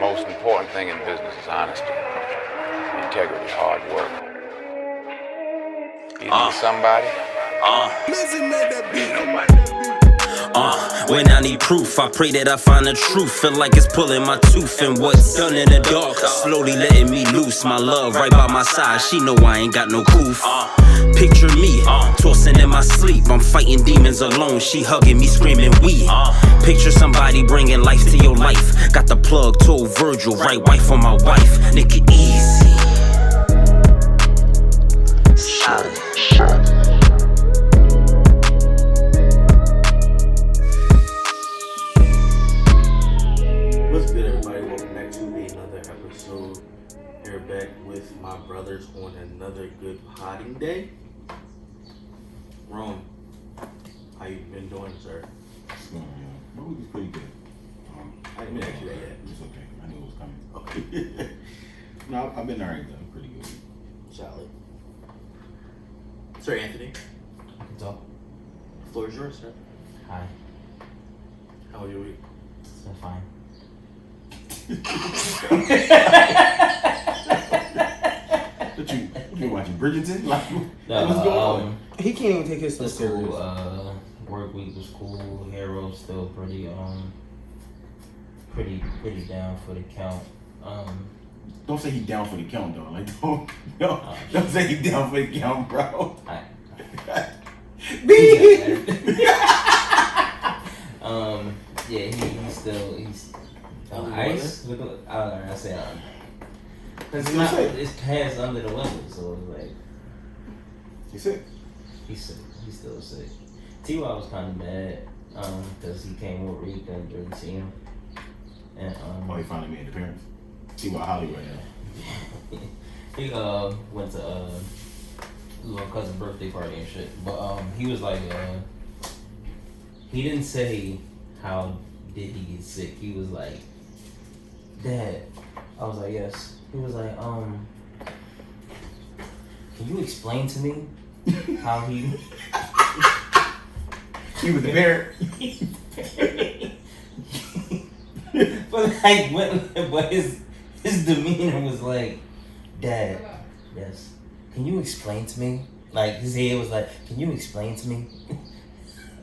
Most important thing in business is honesty, integrity, hard work. You need somebody? When I need proof, I pray that I find the truth. Feel like it's pulling my tooth, and what's done in the dark slowly letting me loose. My love right by my side, she know I ain't got no coof. Picture me, tossing in my sleep. I'm fighting demons alone, she hugging me, screaming we. Picture somebody bringing life to your life. Got the plug, told Virgil, right wife on my wife. Nick it easy. What's good, everybody? Welcome back to another episode. Here back with my brothers on another good potting day. Rome, how you been doing, sir? What's going on? My week is pretty good. I didn't ask you that yet. It's okay. I knew it was coming. Okay. No, I've been alright though. I'm pretty good. Solid. Sir Anthony, What's up? the floor is yours, sir. Hi. How was your week? It's been fine. What you watching Bridgerton? Like, No, what's going on? He can't even take his The stuff serious. school, work week was cool. Hero's still pretty down for the count. Don't say he down for the count though. Like, don't say he down for the count, bro. Yeah, he's on ice. I say because Still sick. it's past under the weather, so it's like You sick? he's sick. He's still sick. Ty was kind of mad because he came with Reek and didn't see him, and Oh, he finally made an appearance. See what Hollywood now. he went to little cousin's birthday party and shit. But he was like he didn't say how did he get sick. He was like, Dad. I was like, yes. He was like, can you explain to me how he He was the parent. but his demeanor was like, Dad, yes. Can you explain to me? Like his head was like, can you explain to me?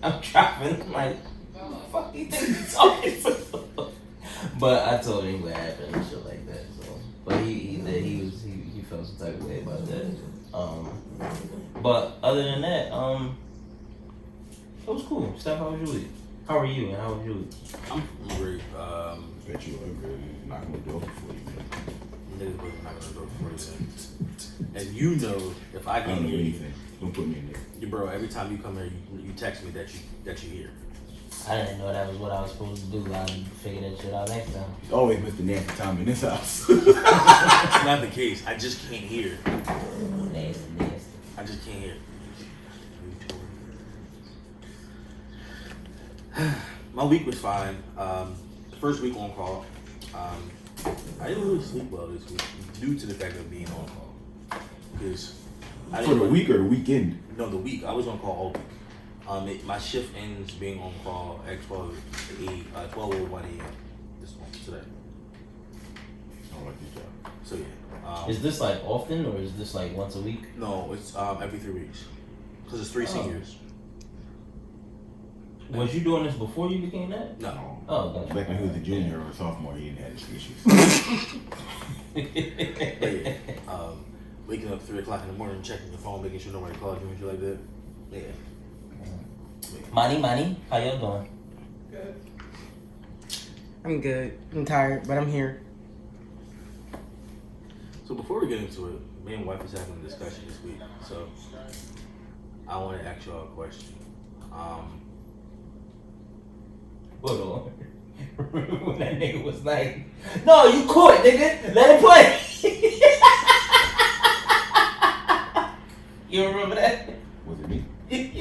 I'm dropping. I'm like, what the fuck do you think you're talking to? But I told him what happened and shit like that. So, but he felt some type of way about that. But other than that, it was cool. Steph, how was your week? How are you and how was your week? I'm great. Bet you were knocking the door before you went. Niggas wasn't knocking on the door before you. And you know, if I I can don't know hear you, anything. Don't put me in there. bro, every time you come here, you text me that you here. I didn't know that was what I was supposed to do. I figured that shit out next time. It's always Mr. Nasty Tom in this house. It's not the case. I just can't hear. Nasty. I just can't hear. My week was fine. First week on call. I didn't really sleep well this week due to the fact of being on call. Because For the week or the weekend? No, the week. I was on call all week. My shift ends being on call at 12:01 a.m. this morning, today. I don't like this job. So yeah. Is this like often or is this like once a week? No, it's every 3 weeks. Because it's 3 seniors. Was you doing this before you became that? No. Oh, gotcha. Back when he was a junior or a sophomore, he didn't have this issues. But yeah. Waking up 3 o'clock in the morning, checking your phone, making sure nobody called you and shit like that. Yeah. Money, how y'all doing? I'm good. I'm tired, but I'm here. So before we get into it, me and wife was having a discussion this week. So I want to ask y'all a question. Hold on. Remember when that nigga was like, no, you caught, nigga. Let it play. You remember that? Was it me? When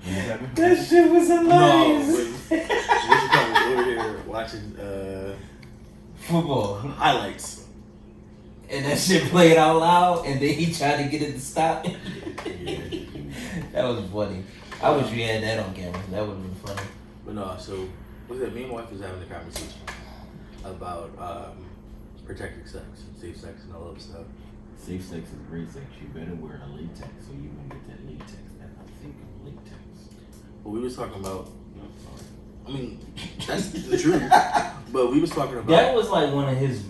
this happened? That shit was No, hilarious. we were here watching Football. highlights. And that shit played out loud, and then he tried to get it to stop. That was funny. I wish we had that on camera. That would have been funny. But no, so was that me and my wife was having a conversation about protected sex, safe sex, and all that stuff. Safe sex is great sex. You better wear a latex so you won't get that latex. That I think of latex. But we was talking about. No, sorry. I mean, that's the truth. But we was talking about. That was like one of his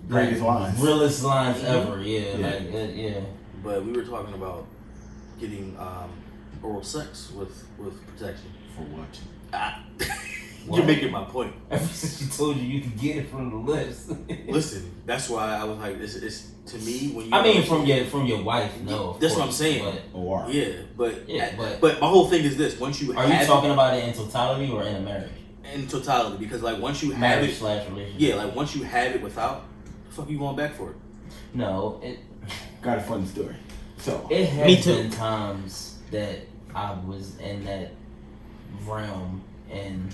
Greatest lines. realest lines ever. Yeah, Yeah. like yeah. But we were talking about getting oral sex with protection. For what? Ah, What? you're making my point. Ever since she told you could get it from the lips. Listen, that's why I was like, it's to me when you. I mean, from your wife, no. of That's what course, I'm saying. But Or Yeah, but Yeah, but my whole thing is this: once you are have you talking about it in totality or in a marriage? it in totality, because like once you have Marriage it, slash relationship. yeah, like once you have it without, the fuck you going back for it? No, it got a funny story. So it has Me too. been times that I was in that realm and.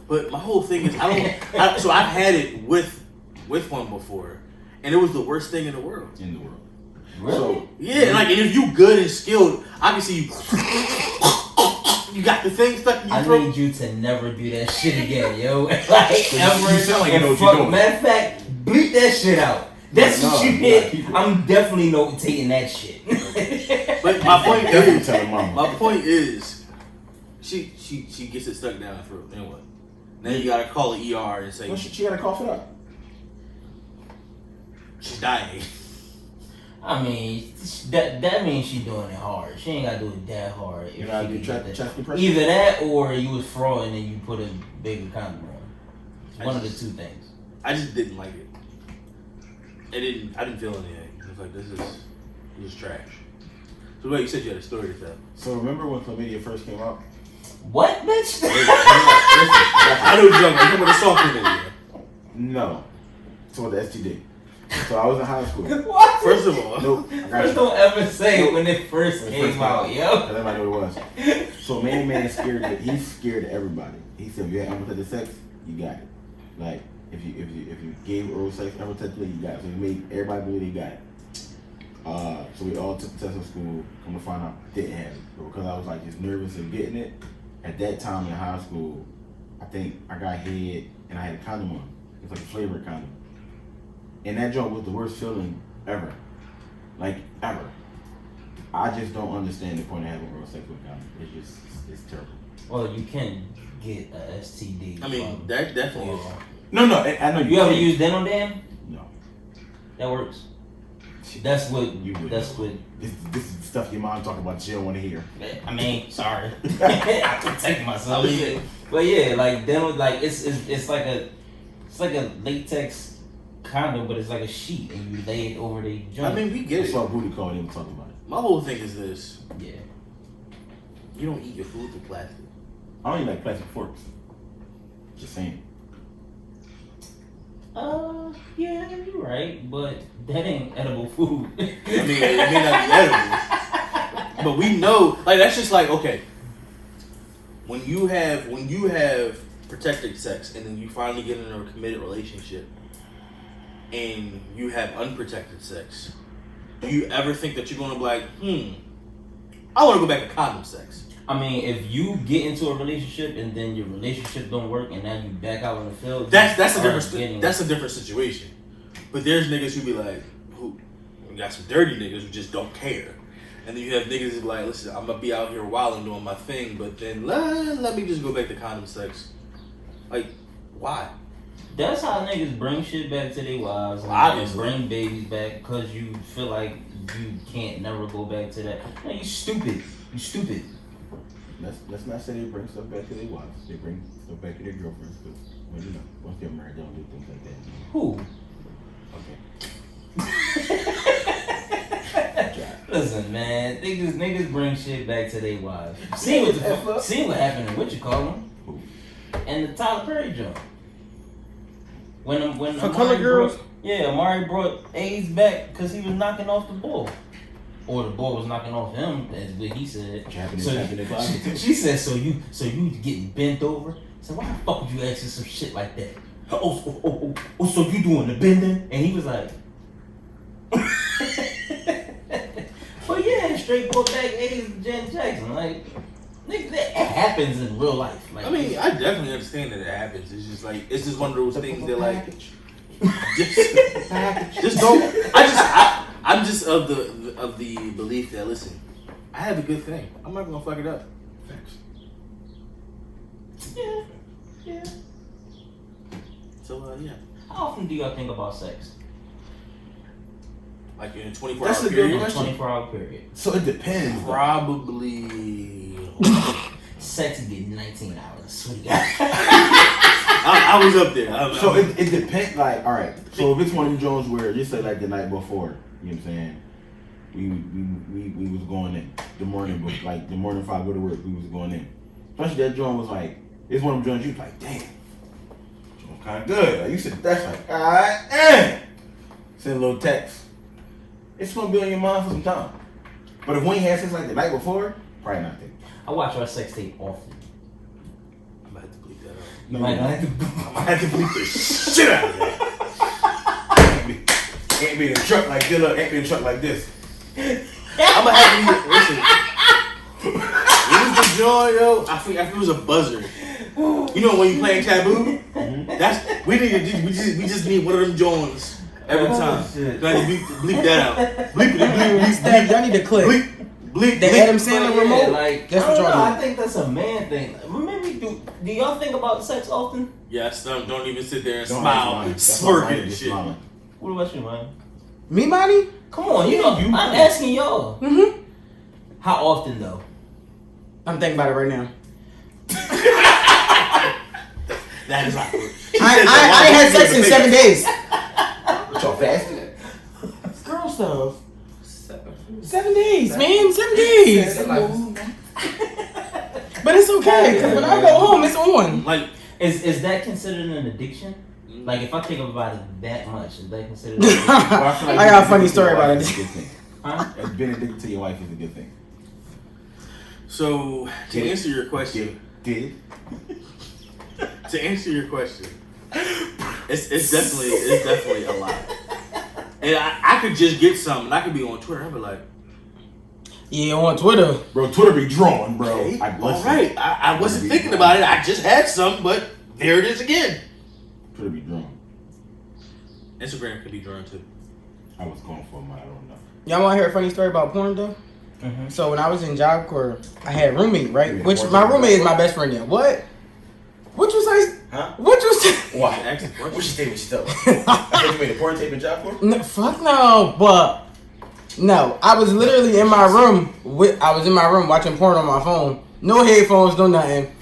But my whole thing is so I've had it with one before, and it was the worst thing in the world. in the world. Really? So Yeah, and like, and if you good and skilled, obviously you got the thing stuck in your I throat. need you to never do that shit again, yo. Like you ever. sound like you And know what you're fuck- doing. Matter of fact, bleep that shit out. That's No, what you you did. gotta keep it. I'm definitely notating that shit. But my point Definitely is, tell her mama. my point is, she gets it stuck down her throat. Then what? Then you gotta call the ER and say Well, she gotta cough it up. she's dying. I mean, that means she doing it hard. She ain't gotta do it that hard. If You gotta she do can chest get that. compression. Either that or you was fraud and then you put a bigger condom on. It's one of the two things. I just didn't like it. I didn't feel anything. I was like, this is trash. So wait, you said you had a story to tell. So remember when chlamydia first came out? What, bitch? I know you're talking about. You're talking about the soft chlamydia. No. So the STD. So I was in high school. What? First of all, Nope. I got First, you. don't ever say it when it first When it came first out, came yo. Cause everybody knew what it was. So man scared. He's scared of everybody. He said, if you had unprotected sex, you got it. Like if you gave oral sex unprotectedly, you got it. So he made everybody believe they got it. So we all took the test in school. Come to find out, didn't have it. But because I was like just nervous of getting it, at that time in high school, I think I got head and I had a condom on. It's like a flavored condom. And that joint was the worst feeling ever. Like, ever. I just don't understand the point of having oral sex with a condom. It's terrible. Well, you can get a STD. I mean, from that definitely is. oral. No, I know You ever can. use Denim Dam? No. That works. That's what. You would That's know. what. This is stuff your mom talk about she don't want to hear. I mean, sorry. I protect myself. I mean- But yeah, like denim, like it's like a latex condom, but it's like a sheet, and you lay it over the joint. I mean, we I get it. saw a booty call and talking about it. My whole thing is this: yeah. you don't eat your food with plastic. I don't even like plastic forks. Just saying. Yeah, you're right, but that ain't edible food. I mean, it may not be edible, but we know, like, that's just like, okay, when you have protected sex and then you finally get in a committed relationship and you have unprotected sex, do you ever think that you're gonna be like, I want to go back to condom sex? I mean, if you get into a relationship and then your relationship don't work and now you back out in the field, That's a you are different getting- that's a different situation. But there's niggas who be like, we got some dirty niggas who just don't care. And then you have niggas who be like, listen, I'm gonna be out here wilding doing my thing, but then let me just go back to condom sex. Like, why? That's how niggas bring shit back to their wives and Obviously. bring babies back because you feel like you can't never go back to that. No, you stupid. You stupid. Let's not say they bring stuff back to their wives. They bring stuff back to their girlfriends. Because, well, you know, once they're married, they don't do things like that. Who? Okay. Listen, man, niggas bring shit back to their wives. See what happened in what you call them, Who? and the Tyler Perry joint. When For Amari color girls? Amari brought AIDS back because he was knocking off the ball, or the ball was knocking off him, as what he said. Japanese So Japanese body. she said, so you getting bent over? So why the fuck would you asking some shit like that? Oh, so you doing the bending? And he was like, but yeah, straight brought back AIDS to Janet Jackson. Like, Nigga, that happens in real life. Like, I mean, I definitely understand that it happens. It's just like it's just one of those things that like just don't. I'm just of the belief that listen, I have a good thing. I'm not gonna fuck it up. Facts. yeah. So yeah, How often do y'all think about sex? like in a 24 That's hour a good period. question. 24-hour period. So it depends. Probably. Sex get 19 hours. Sweet God. I was up there. So it depends. Like, all right. So if it's one of them Jones where just say like the night before, you know what I'm saying? We was going in the morning, like the morning before I go to work, we was going in. Especially that joint was like, it's one of them joints you was like, damn, joint kind of good. Like you said, that's like, alright, send a little text. It's gonna be on your mind for some time. But if we ain't had sex like the night before, probably not there. I watch our sex tape often. I'm gonna have to bleep that out. You might not have to. I'm gonna have to bleep the shit out of that. Ain't be in a truck like this. Ain't be in a truck like this. I'm gonna have to listen. What was the joy, yo? I think it was a buzzer. You know when you playing Taboo? That's we just need one of them joints every time. Shit. Gotta bleep that out. Bleep it. Steph, y'all need to click. Bleep. The Adam Sandler Yeah, remote. like, That's I what don't know. y'all I do. think that's a man thing. Remember, do y'all think about sex often? Yes, don't even sit there and Don't smile, have smirking and shit. What about you, man? Me, Monty? Come on, you know, I'm asking y'all. Mm-hmm. How often though? I'm thinking about it right now. That is awkward. I ain't had sex in 7 days. What y'all fasting? Girl stuff. 7 days, man. 7 days. But it's okay, because when I go home, it's on. Like, Is that considered an addiction? Like, if I think about it that much, is that considered? Well, I feel like I got a funny being story addicted to your about wife it. is a good thing. Huh? Being addicted to your wife is a good thing. so to answer your question, Did it's definitely a lot. And I could just get something. I could be on Twitter. I'd be like, Yeah, on Twitter. bro? Twitter be drawn, bro. okay, I all right. I wasn't thinking about it. I just had some, but there it is again. Twitter be drawn. Instagram could be drawn too. I was going for mine. I don't know. Y'all want to hear a funny story about porn, though? Mm-hmm. So when I was in Job Corps, I had a roommate, right? Yeah, Which porn my tape. roommate is my best friend now. What? What you say? Huh? What you say? Why? Ask the question. What's your statement stuff? I thought you made a porn tape in Job Corps? No, fuck no, but no. I was literally in my room. I was in my room watching porn on my phone. No headphones, no nothing.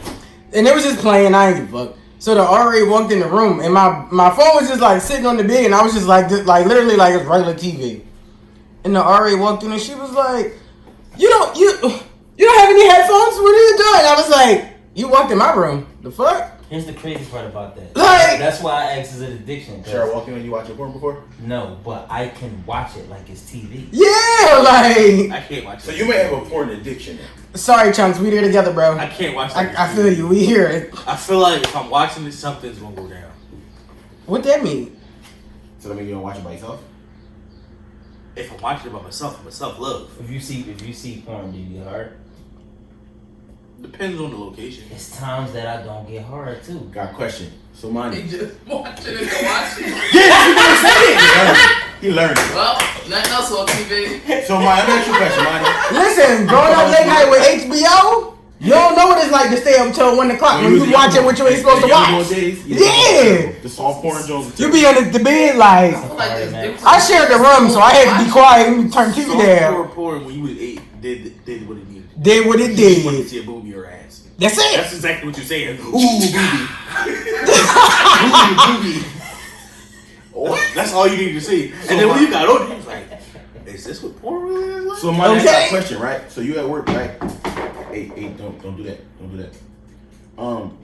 And it was just playing. I ain't give a fuck. So the RA walked in the room, and my phone was just like sitting on the bed, and I was just like literally like it's regular TV. And the RA walked in, and she was like, "You don't have any headphones? What are you doing?" I was like, "You walked in my room. The fuck?" Here's the crazy part about that. Like- That's why I asked is it addiction. 'cause- Sure, walk in when you watch your porn before? No, but I can watch it like it's TV. Yeah, like. I can't watch. So that. you may have a porn addiction. Sorry, Chunks. We there together, bro. I can't watch. That I feel you. We here. I feel like if I'm watching this, something's gonna go down. What that mean? So that means you don't watch it by yourself? If I'm watching it by myself, I'm a self-love. If you see porn, do you get hard? Depends on the location. It's times that I don't get hard too. Got a question. So mine. just watching it and watching it. He learned it. Well, nothing else on TV. So mine, let me ask you a question, Monty. Listen, growing up late night with HBO, you don't know what it's like to stay up till 1 o'clock when you watching what you ain't supposed to watch. Yeah. The soft porn Jones. You be on the bed like. I feel like there's different. I shared the room, so I had to be quiet and turn TV down. Porn when you was 8 did what it needed. Did what it You just wanted to did. see a booby or ass. That's it. That's exactly what you're saying. Ooh, booby. Booby. What? That's all you need to see. And then when you got older, you was like, is this what porn really is like? So Monty, I got Okay. a question, right? So you at work, right? Hey, don't do that. Don't do that.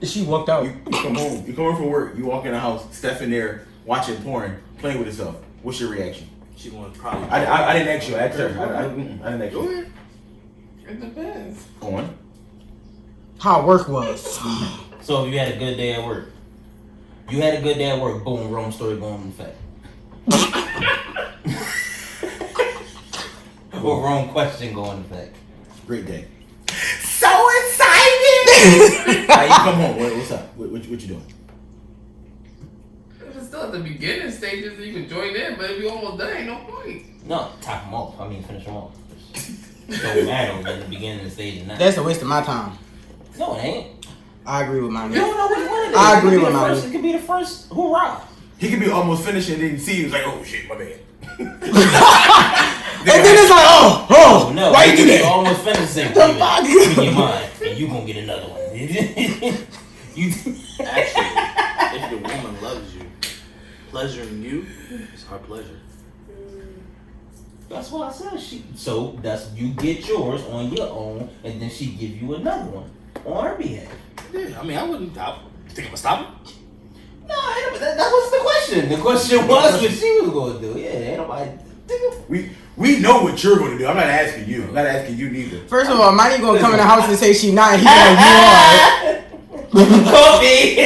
She walked out. You come home. You come home from work. You walk in the house. Steph in there watching porn, playing with herself. What's your reaction? She gonna probably. I didn't ask you. I asked her. I didn't ask Go you. ahead. It depends. Go on. How work was. So if you had a good day at work, boom, wrong story going in effect. Or wrong question going in effect. Great day. So excited. Alright, you come home. What's up? What you doing? If it's still at the beginning stages, you can join in, but if you almost done, ain't no point. No, top them off. I mean, finish them off. Don't matter at the beginning of the stage or not. That's a waste of my time. No, it ain't. I agree with my You nigga. don't know which one it is. I It could agree be with the my first- nigga. It could be the first hoorah. He could be almost finished and then see. He was like, "Oh shit, my bad." And then it's like, oh, No, why you do that? almost finished saying, The fuck? in your mind, and you gonna get another one. you Actually, if the woman loves you, pleasuring you is her pleasure. That's what I said. So that's you get yours on your own, and then she give you another one on her behalf. Yeah, I mean, I wouldn't. You think I'm gonna stop it? No, that wasn't the question. The question was what she was gonna do. Yeah, ain't nobody. We know what you're going to do. I'm not asking you. I'm not asking you neither. First of all, Monty gonna come in the house and say she not, and he like, you Coffee.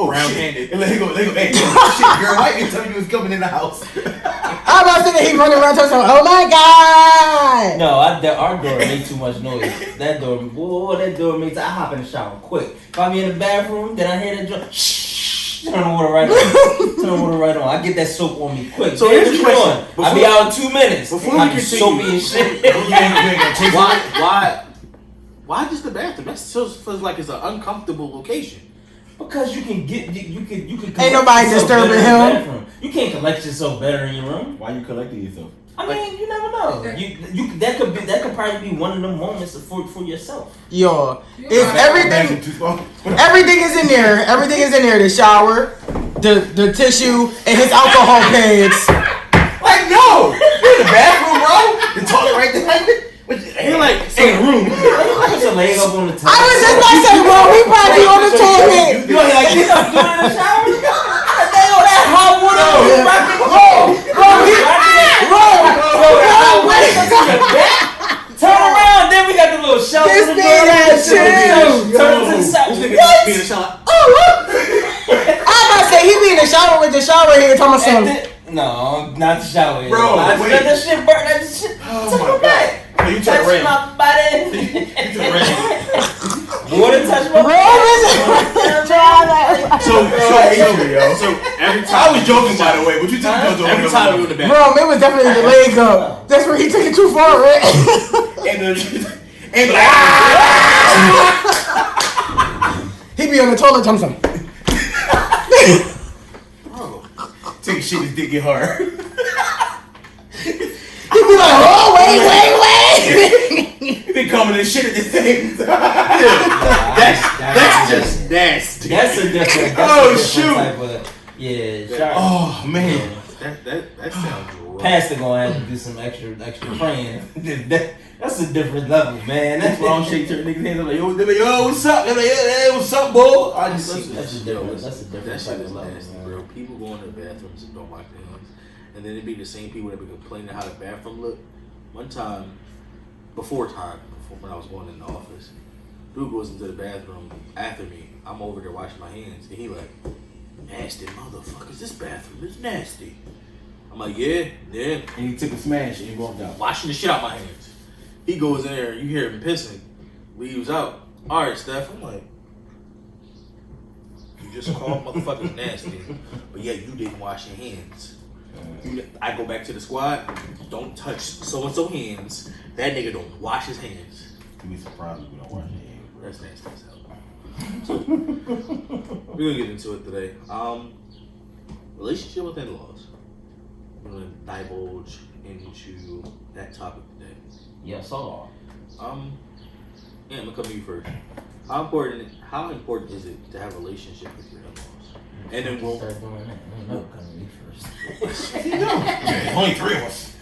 Oh, Round-handed. shit. And let go. Hey, shit, girl, why you tell me you was coming in the house? are. I'm about to say that he running around talking, oh my god. No, our door made too much noise. That door makes. I hop in the shower quick. If I'm in the bathroom, then I hear that door. Shh. Turn the water right on. Turn the water right on. I get that soap on me quick. So Hey, here's the what you question. doing? I'll be out in 2 minutes. Before we I'll be continue- soapy and shit. Why just the bathroom? That still feels like it's an uncomfortable location. Because you can get you can Ain't nobody collect yourself disturbing better in the him. bathroom. You can't collect yourself better in your room. Why you collecting yourself? I mean, you never know. That could probably be one of the moments for yourself. Yo, it's Bathroom everything. too small. Everything is in there. Everything is in there. The shower, the tissue, and his alcohol pads. Like, no! You're in the bathroom, bro. The toilet right there. You're like, in a room. Put your leg up on the tub. I was just about to say, bro, we probably on the toilet. You ain't like this? I'm doing in the shower. They on that hot water. Turn around. Then we got the little shower. This to the nigga door. had chills. Turn to the side. This nigga What? be in the shower. I'm about to say he be in the shower with the shower head talking about And something. no, not the shower. Bro, Let wait. that shit burn. That shit. Oh Touch my my back. No, you turn Touch red. my body. Water touch my Bro, So every time I was joking, by the way, but you took it to every time you in the bathroom. bro, it was definitely the leg up. That's where he took it too far, right? and He be on the toilet talking something. take shit his dick get hard. He be like, oh, wait. He been coming and shit at the same time. That's just nasty. That's a different. Oh, a different shoot. Type of, yeah. Shark. Oh man. That sounds rough. Pastor gonna have to do some extra praying. That's a different level, man. That's Long shake turn niggas hands. I'm like, yo, what's up? They're like, hey, what's up, boy? I just That's a different. That's a That different shit type is of level, nasty, man. bro. People go in the bathrooms and don't wash their hands. And then it be the same people that be complaining how the bathroom look. One time, before when I was going in the office, dude goes into the bathroom after me. I'm over there washing my hands. And he like, nasty motherfuckers, this bathroom is nasty. I'm like, yeah. And he took a smash and he walked out. Washing the shit out my hands. He goes in there, you hear him pissing, leaves out. Alright, Steph. I'm like, you just called motherfuckers nasty, but yet you didn't wash your hands. I go back to the squad, don't touch so-and-so hands. That nigga don't wash his hands. You'd be surprised if we don't wash your hands. That's nasty as hell. So, we're gonna get into it today. Relationship with in-laws. We're gonna divulge into that topic today. Yeah, so Yeah, I'm gonna come to you first. How important is it to have a relationship with your in-laws? And then we'll start doing that. No, come to me first. There's only three of us.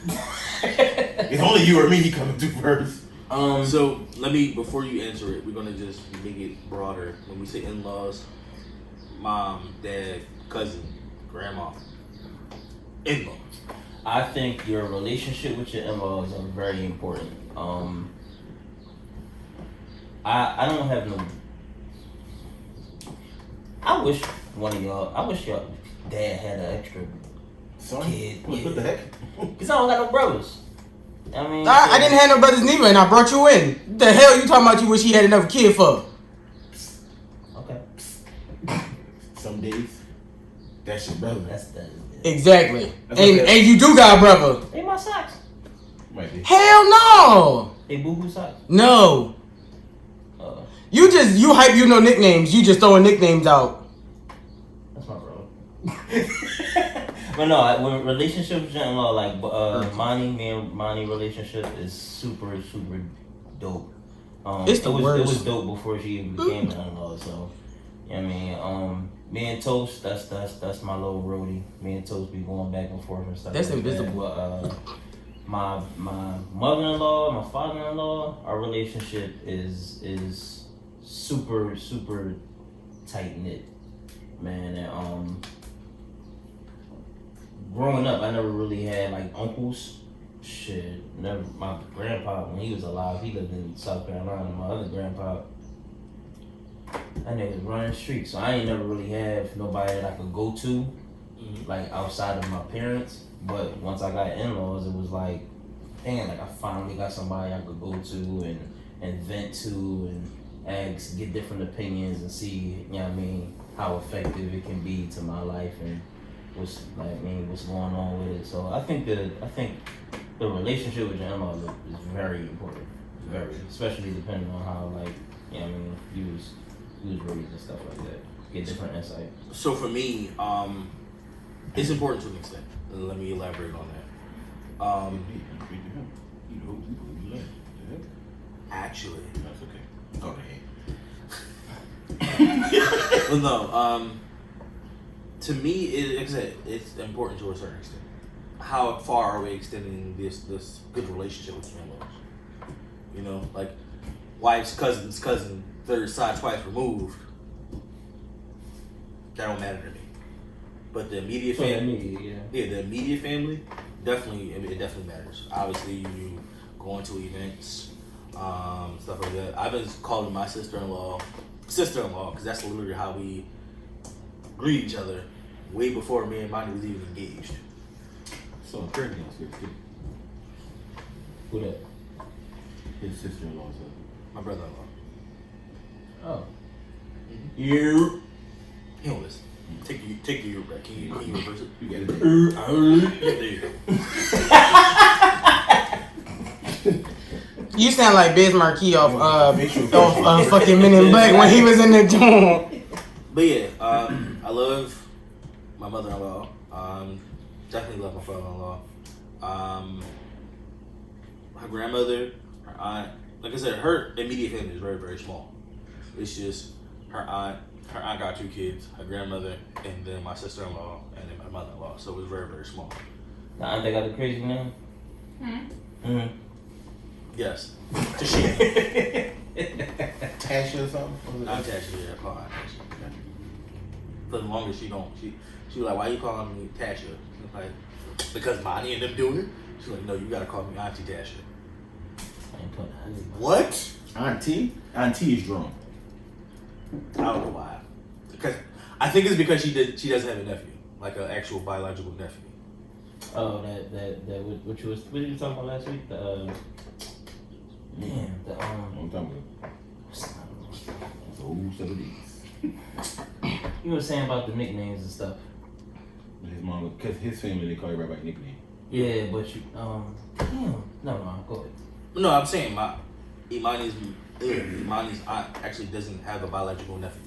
It's only you or me he coming to first. So let me, before you answer it, we're gonna just make it broader. When we say in-laws, mom, dad, cousin, grandma, in-laws. I think your relationship with your in-laws are very important. I don't have no. I wish your dad had an extra Son, kid. what the heck? Cause I don't got no brothers. I mean, I didn't have no brothers neither, and I brought you in. The hell you talking about? You wish he had another kid for? Okay. Some days, that's your brother. That's that. Exactly. That's And okay. you do got a brother. They my socks. Might be. Hell no. They boo boo socks. No. You hype nicknames. You just throwing nicknames out. That's my brother. But no, with relationships in law, like me and Monty relationship is super dope. It's the worst. It was dope before she even became an in-law. So, you know what I mean, me and Toast, that's my little roadie. Me and Toast be going back and forth and stuff. That's like invisible. That. But my mother-in-law, my father-in-law, our relationship is super tight knit, man. And growing up, I never really had like uncles. Shit, never. My grandpa, when he was alive, he lived in South Carolina. My other grandpa, that nigga was running the streets, so I ain't never really have nobody that I could go to, like outside of my parents. But once I got in-laws, it was like, damn, like I finally got somebody I could go to and vent to and ask, get different opinions and see, you know what I mean, how effective it can be to my life and what's going on with it. So I think the relationship with your in-laws is very important, very, especially depending on how, like, you know what I mean, you was raised and stuff like that. Get different insight. So for me, it's important to an extent. Let me elaborate on that. Actually, That's okay. Go ahead. well, no. To me, like I said, it's important to a certain extent. How far are we extending this good relationship with your in-laws? You know, like wife's cousin's cousin, third side twice removed. That don't matter to me. But the immediate family, the immediate family, definitely, it definitely matters. Obviously, you going to events, stuff like that. I've been calling my sister-in-law, because that's literally how we greet each other way before me and Monty was even engaged. So Craig downstairs too. Who that? His sister-in-law's My brother-in-law. Oh. You. He don't listen. Take your back. Can you reverse it? You get it. Yeah, there you go. You sound like Biz Marquis off fucking Men in Black when he was in the joint. But yeah, I love my mother-in-law. Definitely love my father-in-law. Her grandmother, her aunt. Like I said, her immediate family is very, very small. It's just her aunt. Her aunt got 2 kids, her grandmother, and then my sister-in-law, and then my mother-in-law. So it was very, very small. The aunt that got a crazy name? Yes. Tasha. Tasha or something? I'm Tasha, yeah, I call her Aunt Tasha. For the longest she was like, why you calling me Tasha? I'm like, because Monty and them do it. She's like, no, you gotta call me Auntie Tasha. I ain't putting that in. What? Auntie is drunk. I don't know why. Because I think it's because she doesn't have a nephew, like an actual biological nephew. Oh, that what did you talk about last week? I'm talking about. It's a whole set of these. You were saying about the nicknames and stuff. His mom, because his family, they call you right by nickname. Yeah, but you damn. Never mind. Go ahead. No, I'm saying Imani's aunt actually doesn't have a biological nephew.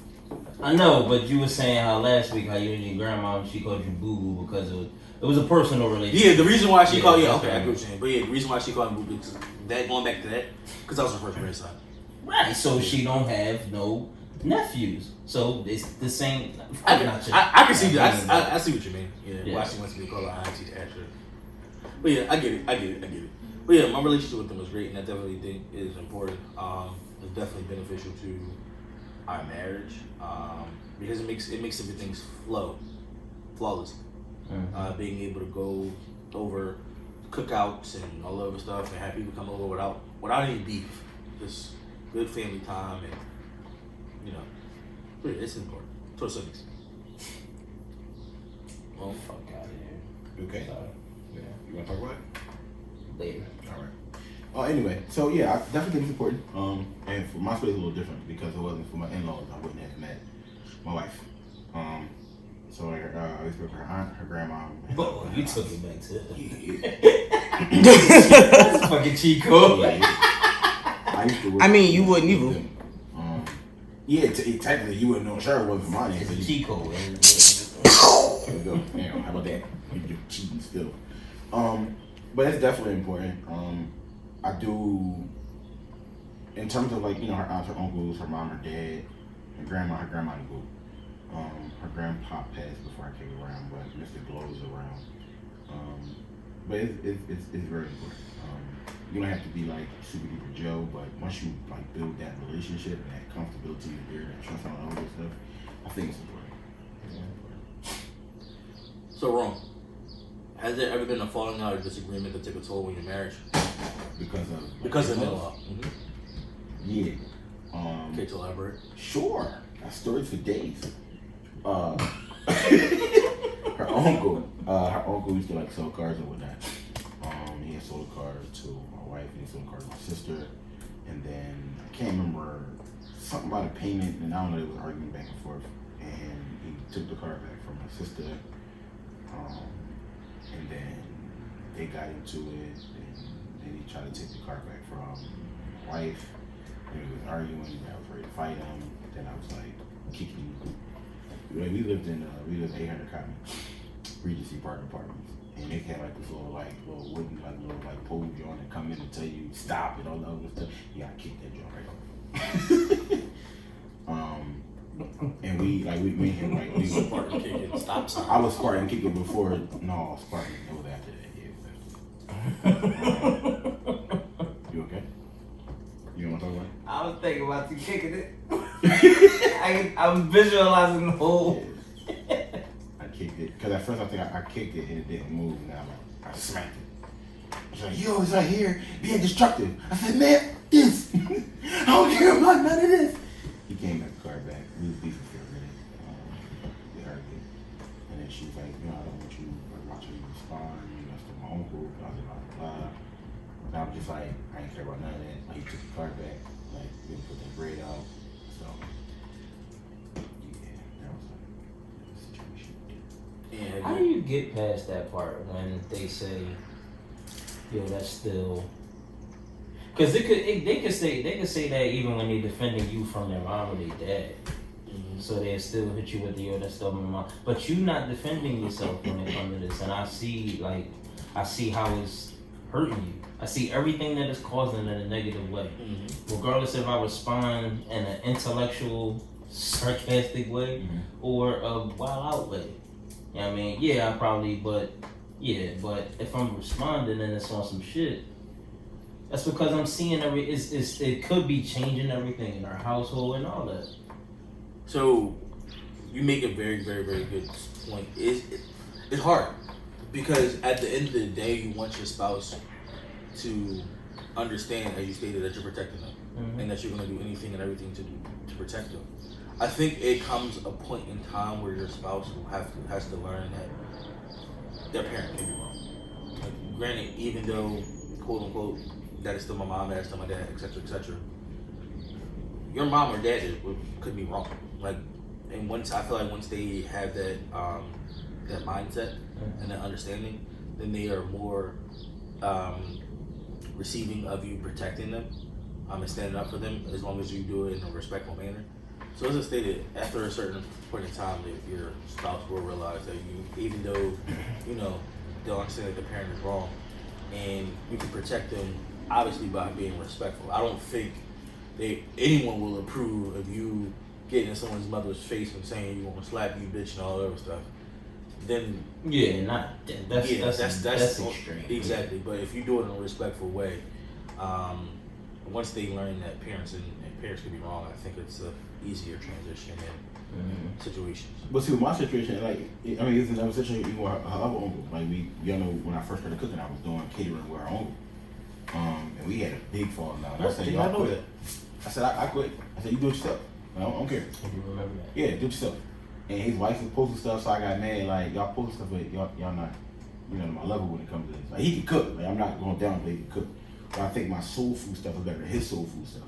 I know, but you were saying how last week how you and your grandma she called you boo boo because it was a personal relationship. Yeah, the reason why she called okay, I get what you're saying. But yeah, the reason why she called me boo because that going back to that, because I was her first grandson. Right, so she don't have no nephews. So it's the same. I can see that. I see what you mean. Yeah, why she wants me to call her Auntie Tasha. But yeah, I get it. But yeah, my relationship with them was great, and I definitely think it is important. It's definitely beneficial to our marriage because it makes everything flawless. Mm-hmm. Being able to go over cookouts and all that other stuff and have people come over without any beef, just good family time and but it's important to a certain extent. Well, fuck out of here. Okay. Sorry. Yeah. You want to talk about it? later. All right. Anyway, so yeah, I definitely think it's important. And for my story, it's a little different because if it wasn't for my in-laws, I wouldn't have met my wife. So I used to work with her aunt, her grandma. Oh, you took it back to Yeah. That's fucking Chico. Yeah. I used to work. I mean, you wouldn't with either. them. Yeah, technically you wouldn't know. Sure, it wasn't mine. It's So you, Chico. there we go. Damn, how about that? You're cheating still. But it's definitely important. I do, in terms of like, you know, her aunts, her uncles, her mom, her dad, her grandma cool. Her grandpa passed before I came around, but Mr. Glow is around. But it's very important. You don't have to be like super duper Joe, but once you like build that relationship and that comfortability and there, that trust and all that stuff, I think it's important. So wrong. Has there ever been a falling out or disagreement that took a toll on your marriage? Because of in-law. Yeah. Okay, to elaborate. Sure. Got stories for days. Her uncle used to like sell cars and whatnot. He had sold cars to my wife, and he sold cars to my sister, and then I can't remember something about a payment, and I don't know, they was arguing back and forth, and he took the car back from my sister, and then they got into it, and then he tried to take the car back from my wife, and we was arguing, and I was ready to fight him, then I was like kicking him. We lived 800 Cotton, Regency Park Apartments, and they had like this little wooden pole joint and come in and tell you stop and all that other stuff. Yeah, I kicked that joint right off. And me and him we were Spartan kicking, stop sign. I was Spartan kicking before. No, Spartan. It was after that. Yeah, it was after that. You okay? You know what I'm talking about? I was thinking about you kicking it. I'm visualizing the whole. I kicked it because at first I think I kicked it and it didn't move. Now I smacked it. She's like, "You always out here being destructive." I said, "Man, this. I don't care about none of this." He came back the car back. We was beefing for a minute. We argued, and then she was like, "You know, I don't want you watching you respond. You know, to my uncle. Blah blah blah blah." And I was just like, I ain't care about none of that. Like he took the car back. Like we put that braid out. So. And How do you get past that part when they say, "Yo, that's still"? Because they could say that even when they're defending you from their mom or their dad, so they still hit you with the "Yo, that's still my mom." But you're not defending yourself when it comes to this, and I see how it's hurting you. I see everything that is causing it in a negative way, regardless if I respond in an intellectual, sarcastic way or a wild out way. You know what I mean? Yeah, I probably, but if I'm responding and it's on some shit, that's because I'm seeing it could be changing everything in our household and all that. so you make a very, very, very good point. It's hard because at the end of the day, you want your spouse to understand, as you stated, that you're protecting them and that you're going to do anything and everything to protect them. I think it comes a point in time where your spouse has to learn that their parent can be wrong. Like, granted, even though, quote unquote, that is still my mom, that is still my dad, etc., etc., your mom or dad could be wrong. Like, and I feel like once they have that mindset and that understanding, then they are more receiving of you protecting them and standing up for them, as long as you do it in a respectful manner. So as I stated, after a certain point in time, your spouse will realize that even though, they'll understand that the parent is wrong, and you can protect them, obviously, by being respectful. I don't think anyone will approve of you getting in someone's mother's face and saying you want to slap you, bitch, and all that other stuff. Then that's extreme. Exactly, but if you do it in a respectful way, once they learn that parents and parents can be wrong, I think it's a easier transition in situations. But see, with my situation, it's another situation even with her other uncle. Like y'all know, when I first started cooking, I was doing catering with her uncle, and we had a big fall out. I said, "Y'all quit." I said, "I quit." I said, "You do it yourself. I don't care." I do remember that. Yeah, do it yourself. And his wife was posting stuff, so I got mad. Like, y'all posting stuff, but y'all not my level when it comes to this. Like he can cook. Like I'm not going down, but he can cook. But I think my soul food stuff is better than his soul food stuff.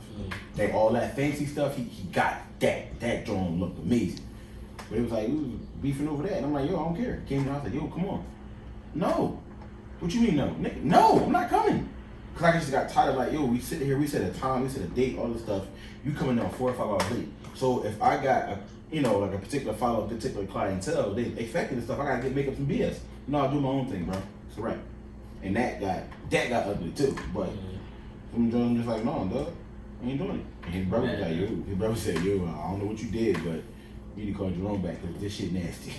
Like all that fancy stuff, he got that. That drawing looked amazing. But it was like we was beefing over that, and I'm like, yo, I don't care. Came down, I was like, yo, come on. No. What you mean no? Nigga, no, I'm not coming. Cause I just got tired of like, yo, we sit here, we set a time, we set a date, all this stuff. You coming down 4 or 5 hours late. So if I got a like a particular follow, particular clientele, they expecting this stuff, I gotta make up some BS. No, I'll do my own thing, bro. It's a wrap. And that got ugly too. But some Jones just like, no, dog, I ain't doing it. And his brother was like, yo, his brother said, yo, I don't know what you did, but you need to call Jerome back because this shit nasty.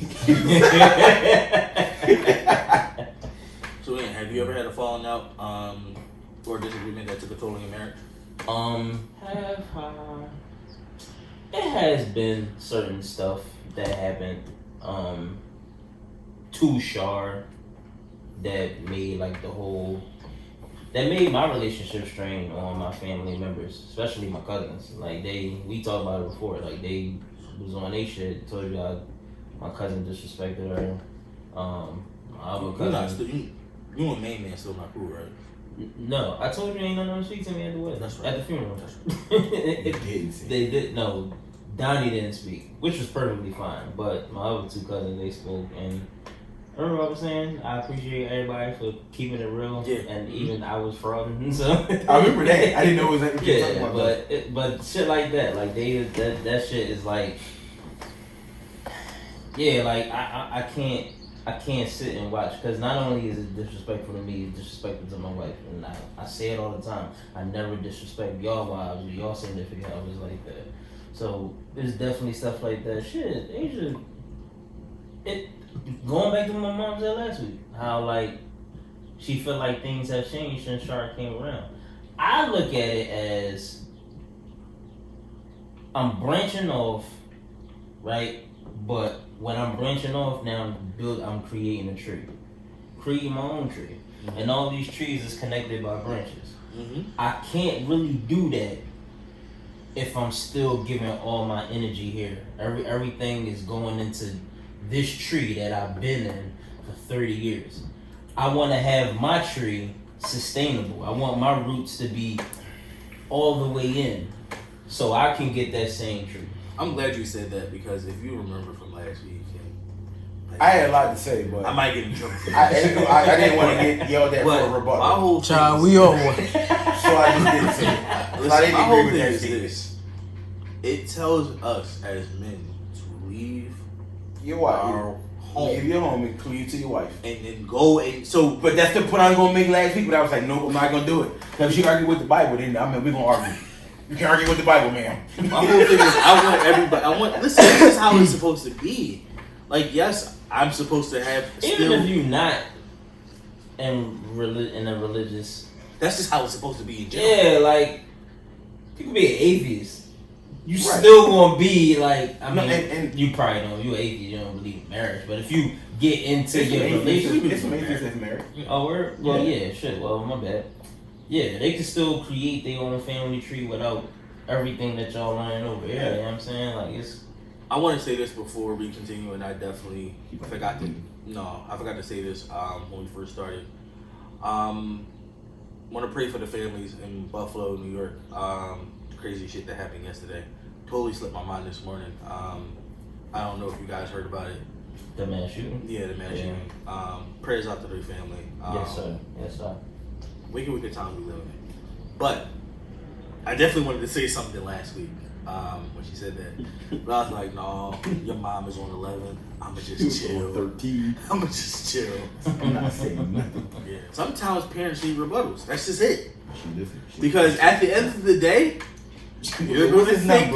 So, Ian, have you ever had a falling out or disagreement that took a toll on your marriage? It has been certain stuff that happened to Shar that made that made my relationship strain on my family members, especially my cousins. Like we talked about it before. Like they was on their shit. Told you my cousin disrespected her. My other cousin. You and main man still not cool, right? No, I told you ain't nothing to speak to me at the wedding. That's right. At the funeral. That's right. They did. No, Donnie didn't speak, which was perfectly fine. But my other 2 cousins, they spoke, and remember what I was saying? I appreciate everybody for keeping it real, and even I was frauding. So I remember that. I didn't know it was that. But shit like that, like that shit is like, like I can't sit and watch, because not only is it disrespectful to me, it's disrespectful to my wife, and I say it all the time. I never disrespect y'all wives or y'all significant others like that. So there's definitely stuff like that. Shit, going back to what my mom said last week, how like she felt like things have changed since Shark came around. I look at it as I'm branching off, right? But when I'm branching off now, I'm creating a tree, creating my own tree, and all these trees is connected by branches. I can't really do that if I'm still giving all my energy here. Everything is going into this tree that I've been in for 30 years. I want to have my tree sustainable. I want my roots to be all the way in, so I can get that same tree. I'm glad you said that, because if you remember from last week, I had a lot to say, but I might get in trouble for I that. didn't want to get yelled at for a rebuttal. My whole thing Child, is, we all So I just didn't say it. listen, I didn't my agree whole with thing that is statement. this. It tells us as men to leave Your wife. our home Leave your home and cleave to your wife. and then go and so. But that's the point I was gonna make last week, but I was like, no, I'm not gonna do it. Because if she argue with the Bible, then we're gonna argue. You can't argue with the Bible, man. My whole thing is, I want everybody. Listen, this is how it's supposed to be. Like, yes, I'm supposed to have. Even if you're not in a religious. That's just how it's supposed to be in general. Yeah, like you can be an atheist. You Right. still gonna be like, I mean, and you probably know you're atheist. You don't believe in marriage, but if you get into it's your relationship, it's some atheists that's married. oh, well, yeah, shit. Well, my bad. Yeah, they can still create their own family tree without everything that y'all learning over here. You know what I'm saying? Like it's. I want to say this before we continue, and I definitely forgot to say this when we first started. Want to pray for the families in Buffalo, New York. The crazy shit that happened yesterday totally slipped my mind this morning. I don't know if you guys heard about it. The mass shooting? Yeah, the mass shooting. Prayers out to their family. Yes, sir. Yes, sir. Wicked time we live in. But I definitely wanted to say something last week when she said that. But I was like, no, your mom is on 11. I'ma just chill. 13. I'ma just chill. I'm not saying nothing. Yeah. Sometimes parents need rebuttals. That's just it. She Because at the end of the day, you're going to think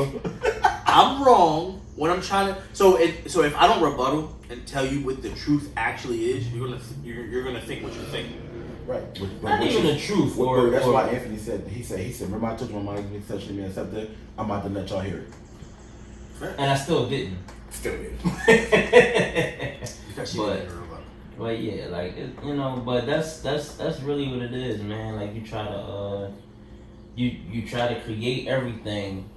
I'm wrong when I'm trying to. So if I don't rebuttal and tell you what the truth actually is, you're gonna think what you think. Right. Not even the truth. That's why Anthony said, he said, remember I told you my mind was sexually accepted? I'm about to let y'all hear it. And I still didn't. Still did. Because she But- didn't hear about it. But yeah, like but that's really what it is, man. Like you try to you try to create everything,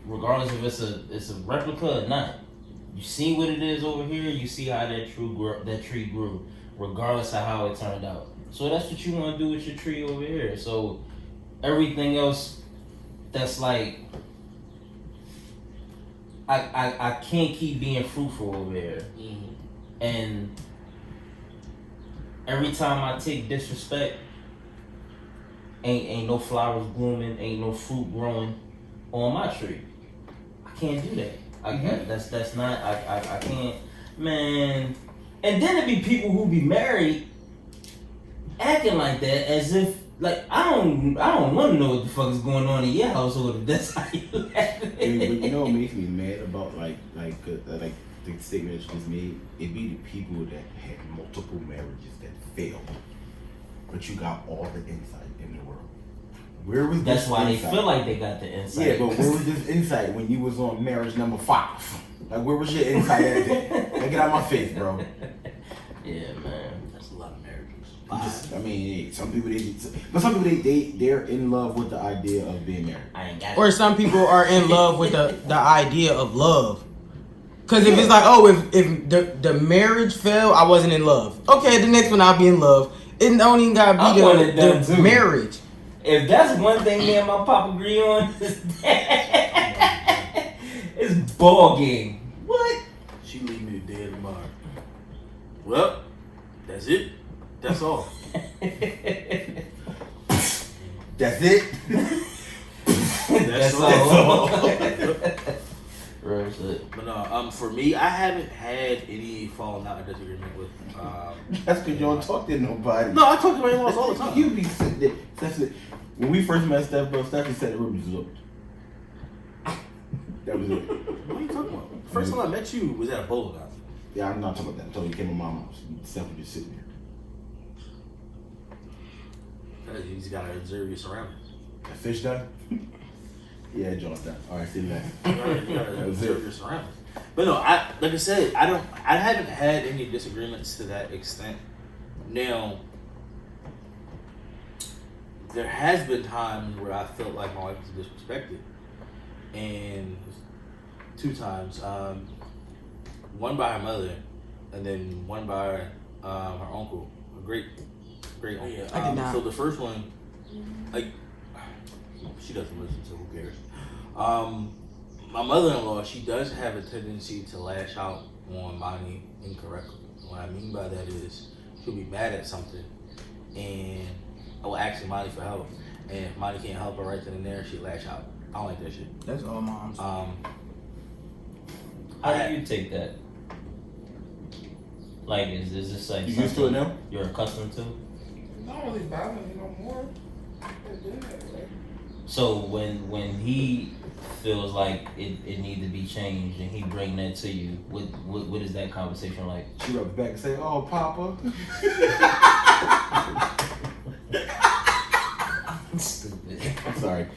regardless if it's a replica or not. You see what it is over here. You see how that tree grew. regardless of how it turned out. So that's what you want to do with your tree over here. So everything else that's like, I can't keep being fruitful over here. Mm-hmm. And every time I take disrespect, ain't no flowers blooming, ain't no fruit growing on my tree. I can't do that. That's not I can't, man. And then there be people who be married acting like that as if like I don't want to know what the fuck is going on in your household if that's how you act. But you know what makes me mad about like the statement that you just made? It be the people that had multiple marriages that failed, but you got all the insight in the world. Where was That's this why insight? they feel like they got the insight. Yeah, but where was this insight when you was on marriage number 5? Like, where was your insight at there? Like, get out of my face, bro. Yeah, man. That's a lot of marriages. I mean, some people they're in love with the idea of being married. I ain't got it. Or some people are in love with the idea of love. Cause if it's like, oh, if the marriage fell, I wasn't in love. Okay, the next one I'll be in love. It don't even gotta I be wanted that the too. marriage. If that's one thing me and my pop agree on, it's ball game. What? She leave me dead tomorrow. Well, that's it. That's all. That's it. That's That's all. Real shit. But no, for me, I haven't had any falling out or disagreement with. That's because you don't talk to nobody. No, I talk to my in-laws all the time. You be sitting there. When we first met Steph, bro, Steph just said the room just looked. That was it. What are you talking about? First time I met you was at a bowling alley. Yeah, I'm not talking about that. I'm talking you came to my mom's house. Steph was just sitting there. You just gotta observe your surroundings. That fish done? Yeah, John's done. All right, see you later. You gotta observe your surroundings. But no, like I said, I haven't had any disagreements to that extent. Now, there has been times where I felt like my wife was disrespected, and 2 times. One by her mother, and then one by her uncle, a great uncle. I did not. So the first one, like, she doesn't listen, so who cares? My mother-in-law, she does have a tendency to lash out on Monty incorrectly. What I mean by that is she'll be mad at something, and I will ask Monty for help, and if Monty can't help her right then and there, she'll lash out. I don't like that shit. That's all moms. How do you take that? Like, is this like You used to it now? you're accustomed to? It don't really bother me no more. It's been that way. So when he feels like it need to be changed and he bring that to you, what is that conversation like? She rubs back and say, "Oh, Papa." Stupid. I'm sorry.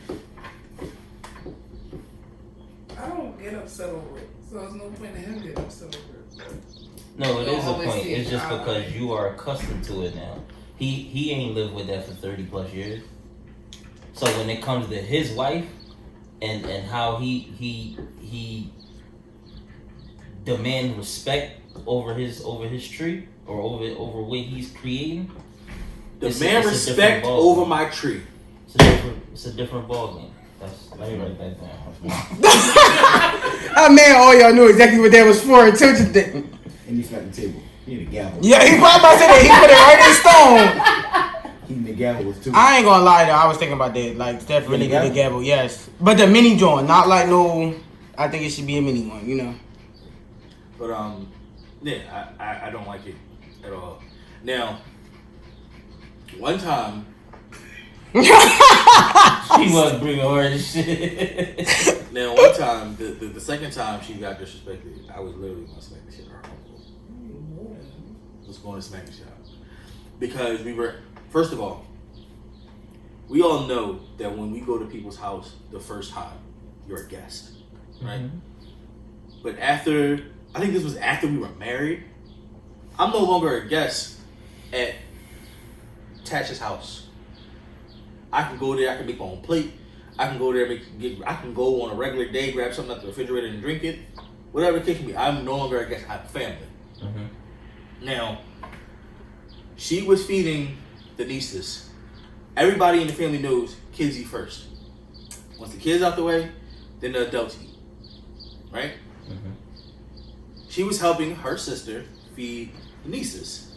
I don't get upset over it, so there's no point in him getting upset over it. No, it Don't is a always point. see It's it just how because I- you are accustomed to it now. He ain't lived with that for 30 plus years. So when it comes to his wife and how he demand respect over his tree or over what he's creating, Demand it's a different respect ball over game. my tree. It's a different ball game. Let me write that down. Oh man, all y'all knew exactly what that was for until just didn't. And he smacked the table. He need a gavel. Yeah, he probably about to say that he put it right in stone. He need a gavel was too. I ain't gonna lie though, I was thinking about that. Like Steph really Yeah, get a gavel, yes. But the mini joint, not like no. I think it should be a mini one, you know. But yeah, I don't like it at all. Now, one time, She was bringing her this shit. Now, one time, the second time she got disrespected, I was literally going to smack the shit out of her. I was going to smack the shit out. Because we were, first of all, we all know that when we go to people's house the first time, you're a guest, right? Mm-hmm. But after, I think this was after we were married, I'm no longer a guest at Tasha's house. I can go there, I can make my own plate. I can go there, I can go on a regular day, grab something out the refrigerator and drink it. Whatever the case may be, I'm no longer a guest, I'm family. Mm-hmm. Now, She was feeding the nieces. Everybody in the family knows kids eat first. Once the kids out the way, then the adults eat. Right? Mm-hmm. She was helping her sister feed the nieces.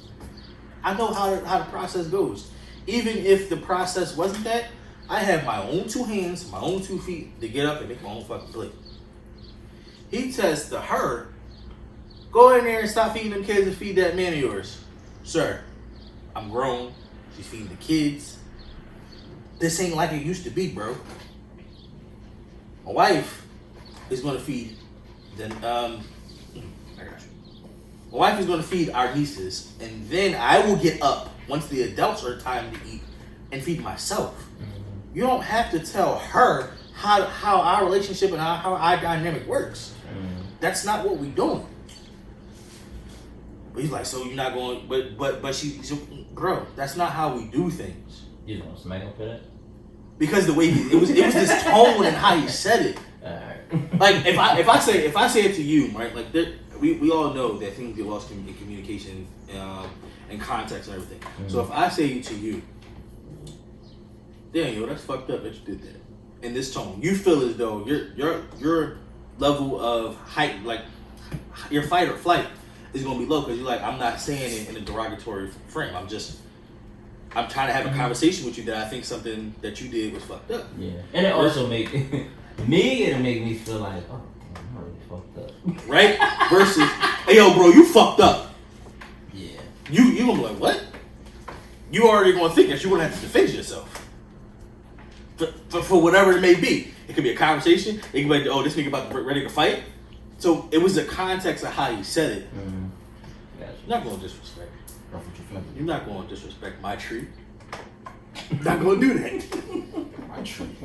I know how the process goes. Even if the process wasn't that, I have my own 2 hands, my own 2 feet to get up and make my own fucking plate. He says to her, go in there and stop feeding them kids and feed that man of yours. Sir, I'm grown. She's feeding the kids. This ain't like it used to be, bro. My wife is going to feed I got you. My wife is going to feed our nieces, and then I will get up once the adults are time to eat and feed myself. Mm-hmm. You don't have to tell her how our relationship and how our dynamic works. Mm-hmm. That's not what we doing. But he's like, so you're not going, but she bro, that's not how we do things. You just want to smack him for that? Because the way it was this tone and how he said it. Alright. Like if I say it to you, right? Like we all know that things get lost in communication and context and everything. Mm-hmm. So if I say to you, damn, yo, that's fucked up that you did that. In this tone, you feel as though your level of height, like your fight or flight, is gonna be low because you're like, I'm not saying it in a derogatory frame. I'm trying to have a conversation with you that I think something that you did was fucked up. Yeah, and it also make it'll make me feel like, oh, damn, I'm already fucked up. Right? Versus, hey, yo, bro, you fucked up. Yeah. You gonna be like, what? You already gonna think that you're gonna have to defend yourself. For whatever it may be. It could be a conversation. It could be like, oh, this nigga about to ready to fight. So it was the context of how he said it. Mm-hmm. Gotcha. You're not gonna disrespect. That's what you feel. You're not gonna disrespect my tree. You're not gonna do that. My tree.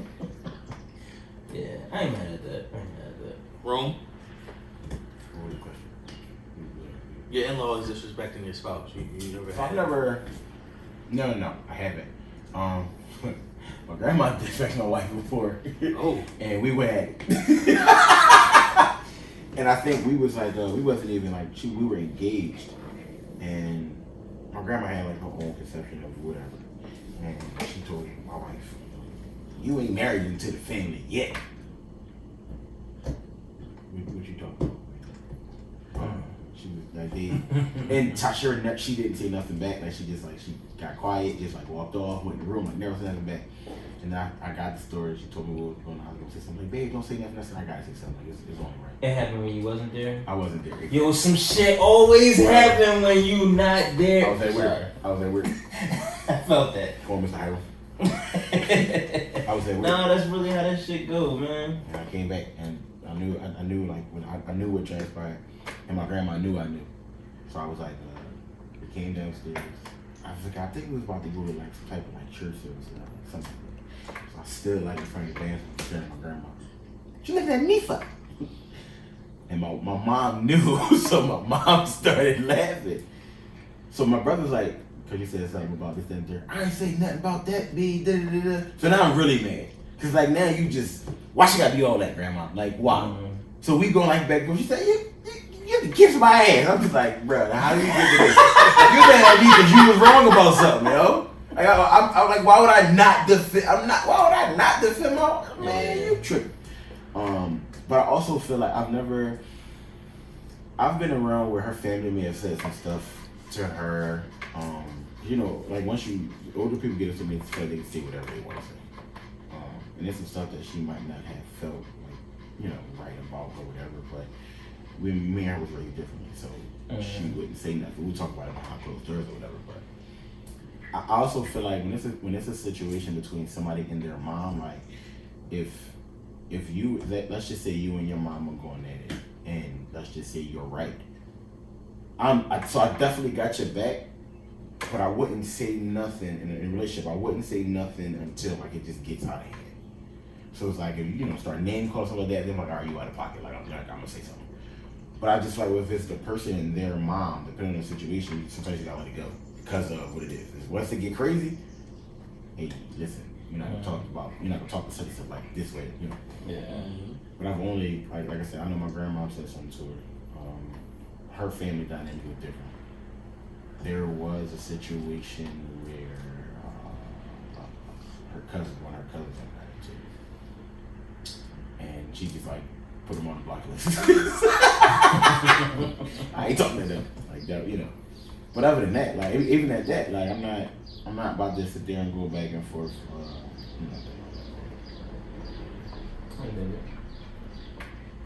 Yeah, I ain't mad at that. Rome, What was the question? your in-law is disrespecting your spouse. You never So I've had never. No, I haven't. My grandma disrespected my wife before. Oh. And we went at it. And I think we was like, we wasn't even like, we were engaged. And my grandma had like her own conception of whatever. And she told my wife, you ain't married into the family yet. What you talking about? She was like, and Tasha, she didn't say nothing back. Like she got quiet, just like walked off, went in the room, like never said nothing back. And I got the story. She told me what was going on. I was gonna say something. Like, babe, don't say nothing. I said, I gotta say something. Like, it's only right. It happened when you wasn't there? I wasn't there. Yo, some shit always happen when you not there. I was at work. I felt that. Call Mr. Hiram. I was at work. Nah, that's really how that shit go, man. And I came back and I knew like when I knew what transpired, and my grandma knew I knew. So I was like, we came downstairs. I think we was about to go to like some type of like church service or something. So I stood like in front of the dance staring at my grandma. What you looking at me for? And my mom knew, so my mom started laughing. So my brother's like, because you said something about this and there. I ain't say nothing about that, B. So now I'm really mad. Because like now you just, why she gotta do all that, grandma? Like, why? Mm-hmm. So we going like back, she said, you have to kiss my ass. I'm just like, bro, how do you get to this? You mad at me because you was wrong about something, yo. Like, I'm like, why would I not defend? Why would I not defend my man? You tripping. But I also feel like I've been around where her family may have said some stuff to her. You know, like once older people get into me, they can say whatever they want to say. And there's some stuff that she might not have felt like, you know, right about or whatever. But me and her was raised differently, so she wouldn't say nothing. We talk about it behind closed doors or whatever. But I also feel like when it's a situation between somebody and their mom, like if you, let's just say you and your mom are going at it, and let's just say you're right. So I definitely got your back, but I wouldn't say nothing in a relationship. I wouldn't say nothing until like it just gets out of hand. So it's like if you start name calling something like that, then I'm like, all right, you out of pocket. Like I'm gonna say something. But I just like if it's the person and their mom, depending on the situation, sometimes you gotta let it go because of what it is. Once it get crazy, hey, listen, you're not gonna talk to such stuff like this way, you know. Yeah. But I've only like I said, I know my grandma said something to her. Her family dynamic was different. there was a situation where one of her cousins got married too, and she just like put them on the block list. I ain't talking to them like that, you know. But other than that, like even at that, like I'm not about to sit there and go back and forth. You know.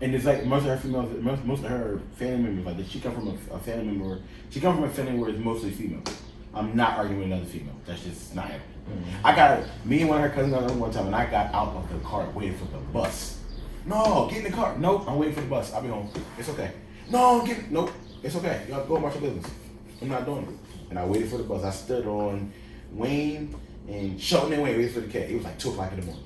And it's like most of her females, most of her family members, like she come from a family member. She come from a family where it's mostly female. I'm not arguing with another female. That's just not it. Mm-hmm. Me and one of her cousins got one time, and I got out of the car waiting for the bus. No, get in the car. Nope, I'm waiting for the bus. I'll be home. It's okay. No, nope, it's okay. Y'all go about your business. I'm not doing it. And I waited for the bus. I stood on Wayne and Shelton and Wayne waiting for the K. It was like 2 o'clock in the morning.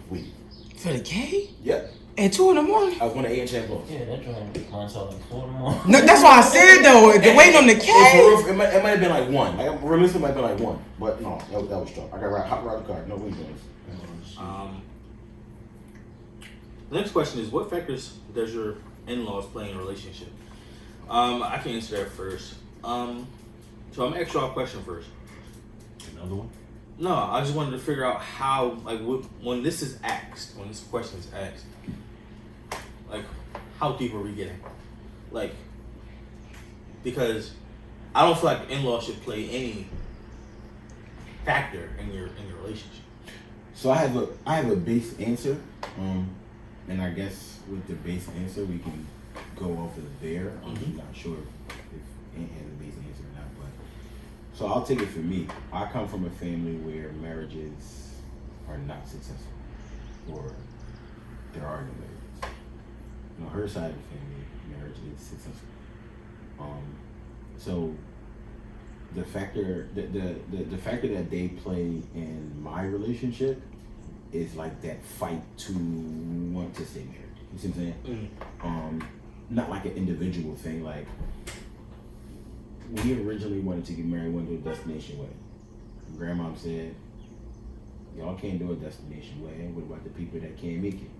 Waiting. For the K? Yep. At 2 in the morning? I was going to A&Ch Plus. Yeah, that joint runs out like 4 in the morning. No, that's why I said though, waiting on the K. It might have been like 1. Like realistically, it might have been like 1. But no, that was strong. I got hop around the car. No windows. The next question is, what factors does your in-laws play in a relationship? I can answer that first. So I'm gonna ask y'all a question first. Another one? No, I just wanted to figure out how, like, when this question is asked, like, how deep are we getting? Like, because I don't feel like in-laws should play any factor in your relationship. So I have a base answer, and I guess with the base answer we can go off of there. I'm not sure if Ant has a base answer or not, but so I'll take it for me. I come from a family where marriages are not successful, or there are no marriages. On her side of the family, marriage is successful. So the factor that they play in my relationship is like that fight to want to stay married. You see what I'm saying? Not like an individual thing. Like we originally wanted to get married, wanted to do a destination wedding. Grandma said, "Y'all can't do a destination wedding. What about the people that can't make it?"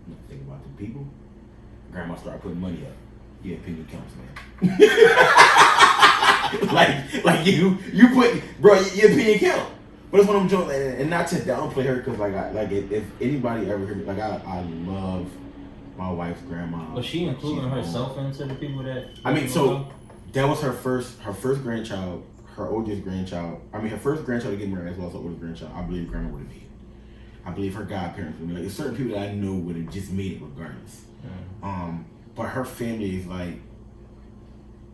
Not think about the people. Grandma started putting money up. Your opinion counts, man. like you put, bro, your opinion count. But that's what I'm joking, and not to downplay her, because if anybody ever heard me, like I love my wife's grandma. Was she including herself into the people that? I mean, so that was her first grandchild, her oldest grandchild. I mean, her first grandchild to get married as well as her oldest grandchild. I believe grandma would have made it. I believe her godparents would have made it. Like, certain people that I know would have just made it regardless. But her family is like,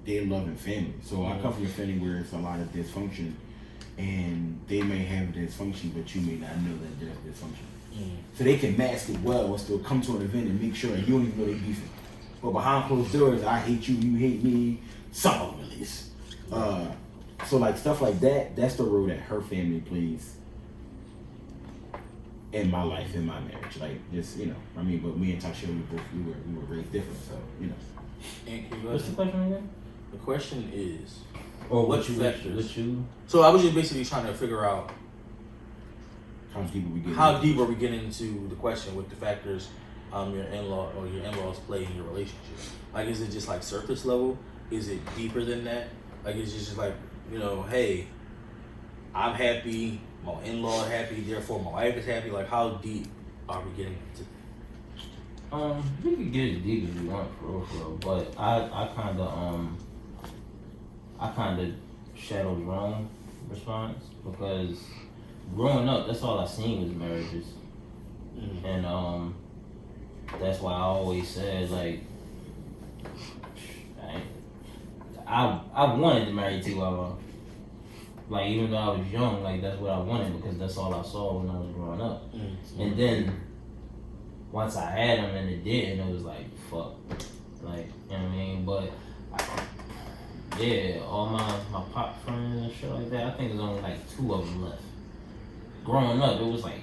they loving family. So I come from a family where it's a lot of dysfunction, and they may have dysfunction, but you may not know that there's dysfunction. So they can mask it well and still come to an event and make sure that you don't even know they're beefing. But behind closed doors, I hate you, you hate me, some of them at least. So like stuff like that, that's the role that her family plays in my life, in my marriage. Like just, you know, I mean, but me and Tasha, we were raised different, so, you know. And What's the question again? the question is, Or what factors? What you? So I was just basically trying to figure out How deep are we getting into the question with the factors your in-laws play in your relationship? Like, is it just like surface level? Is it deeper than that? Like, is it just like, you know, hey, I'm happy, my in-law happy, therefore my wife is happy? Like, how deep are we getting into? We could get as deep as we want for real, but I kind of shadowed wrong response, because growing up, that's all I seen was marriages, and that's why I always said, like, I wanted to marry T.Y. Like, even though I was young, like, that's what I wanted, because that's all I saw when I was growing up. And then once I had him and it didn't, it was like, fuck. Like, you know what I mean? But yeah, all my pop friends and shit like that, I think there's only like 2 of them left. Growing up, it was like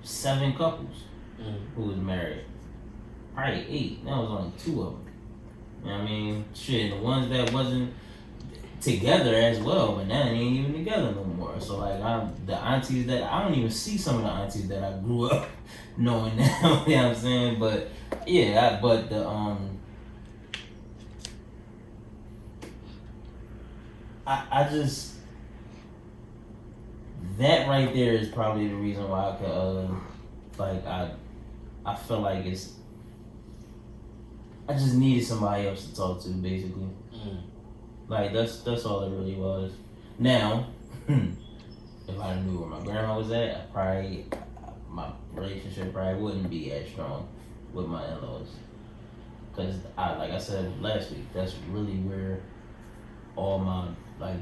7 couples who was married. Probably 8. That was only 2 of them. You know what I mean? Shit, the ones that wasn't together as well, but now they ain't even together no more. So like, the aunties that I don't even see, some of the aunties that I grew up knowing now. You know what I'm saying? But yeah, but I just that right there is probably the reason why I could like I feel like I just needed somebody else to talk to, basically. Like that's all it really was. Now, if I knew where my grandma was at, my relationship probably wouldn't be as strong with my in-laws. Cause like I said last week, that's really where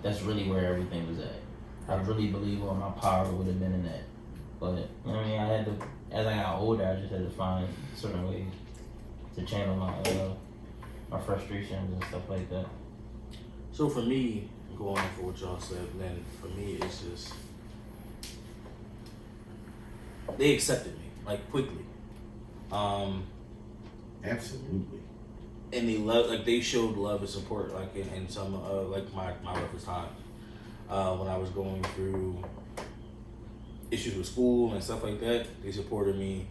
that's really where everything was at. I really believe all my power would have been in that. But you know what I mean, as I got older, I just had to find certain ways to channel my frustrations and stuff like that. So for me, going on for what y'all said, then for me it's just they accepted me like quickly. Absolutely. And they showed love and support like in some like my roughest times. When I was going through issues with school and stuff like that, they supported me.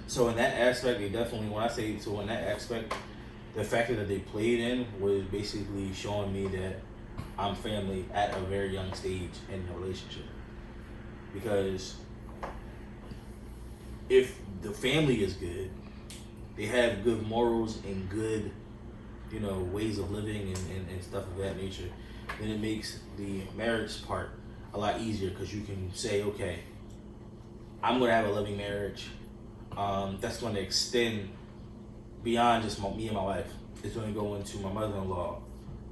So in that aspect, they definitely, in that aspect, the factor that they played in was basically showing me that I'm family at a very young stage in the relationship. Because if the family is good, they have good morals and good, ways of living and stuff of that nature, then it makes the marriage part a lot easier because you can say, okay, I'm going to have a loving marriage. That's going to extend beyond just me and my wife. It's going to go into my mother-in-law,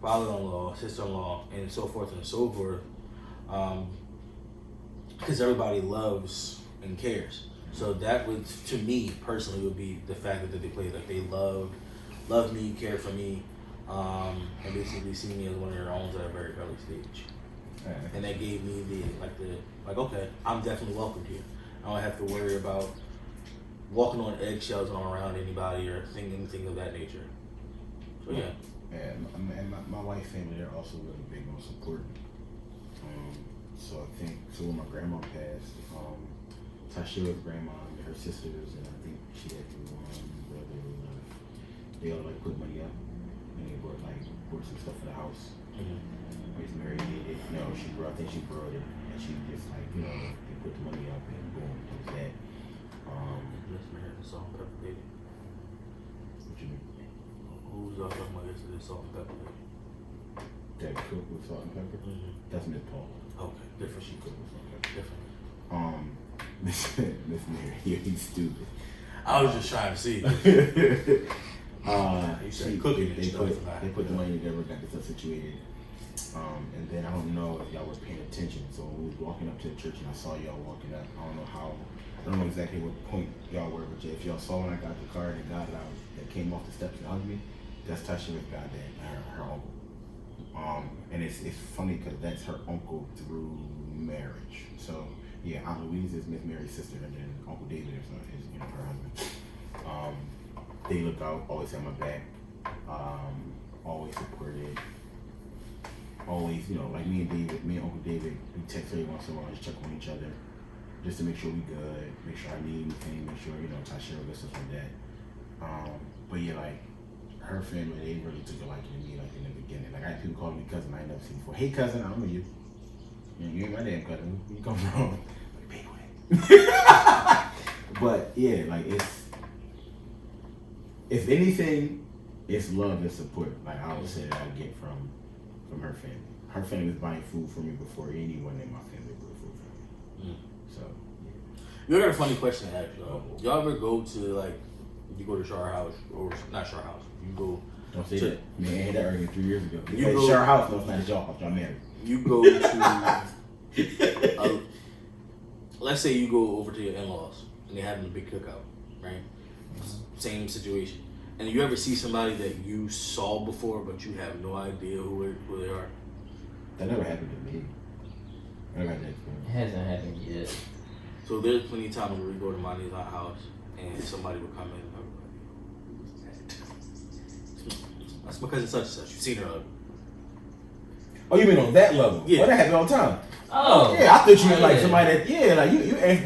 father-in-law, sister-in-law, and so forth and so forth. Because everybody loves and cares. So that would, to me personally, would be the factor that they played. Like they love me, care for me, and basically see me as one of their own at a very early stage. And that gave me okay, I'm definitely welcomed here. I don't have to worry about walking on eggshells around anybody or anything of that nature. So yeah. Yeah, and my wife's family, they're also really big on supporting. So I think, when my grandma passed, Tasha's grandma and her sisters, and I think she had two brother, they all put money up, and they bought some stuff for the house. Miss Mary did it. I think she brought it, and she just they put the money up, and boom, it was that. Miss Mary had the salt and pepper baby. What you mean? Who was y'all talking about yesterday? Salt and pepper baby. That cook with salt and pepper? That's Miss Paul. Okay, different. She cooked with salt and pepper. Different. Miss Mary, he's stupid. I was just trying to see. You said cooking and stuff. They put the money together, got this stuff situated. And then I don't know if y'all were paying attention. So when we was walking up to the church and I saw y'all walking up, I don't know exactly what point y'all were, but if y'all saw when I got the car and got it out, that came off the steps and hugged me, that's Tasha's goddad, her uncle. And it's funny because that's her uncle through marriage. So yeah, Aunt Louise is Miss Mary's sister, and then Uncle David is her husband. They look out, always have my back, always supported. Always, like me and Uncle David, we text every once in a while, just check on each other, just to make sure we good, make sure I need anything, make sure, Tasha will stuff like that. But yeah, her family, they really took a liking to me, in the beginning. I had people calling me cousin I ain't never seen before. Hey cousin, I remember you. You ain't my damn cousin. Where you come from? Big way. But yeah, if anything, it's love and support. I would say that I get from her family. Her family was buying food for me before anyone in my family bought food for me. So, yeah. You got a funny question to ask y'all. Y'all ever go to you go to Shar House, or not Shar House, you go don't say to, that. Man, I had that earlier 3 years ago. You go Shar House, no, it's not at y'all house, y'all married. You go to let's say you go over to your in-laws and they're having a big cookout, right? Same situation. And you ever see somebody that you saw before but you have no idea who they are? That never happened to me. I never had that experience. It hasn't happened yet. So there's plenty of times where we go to my aunt's house and somebody would come in and that's my cousin such and such. You've seen her. Oh, you mean on that level? Yeah. Well, that happens all the time. Oh. Yeah, I thought you meant somebody that,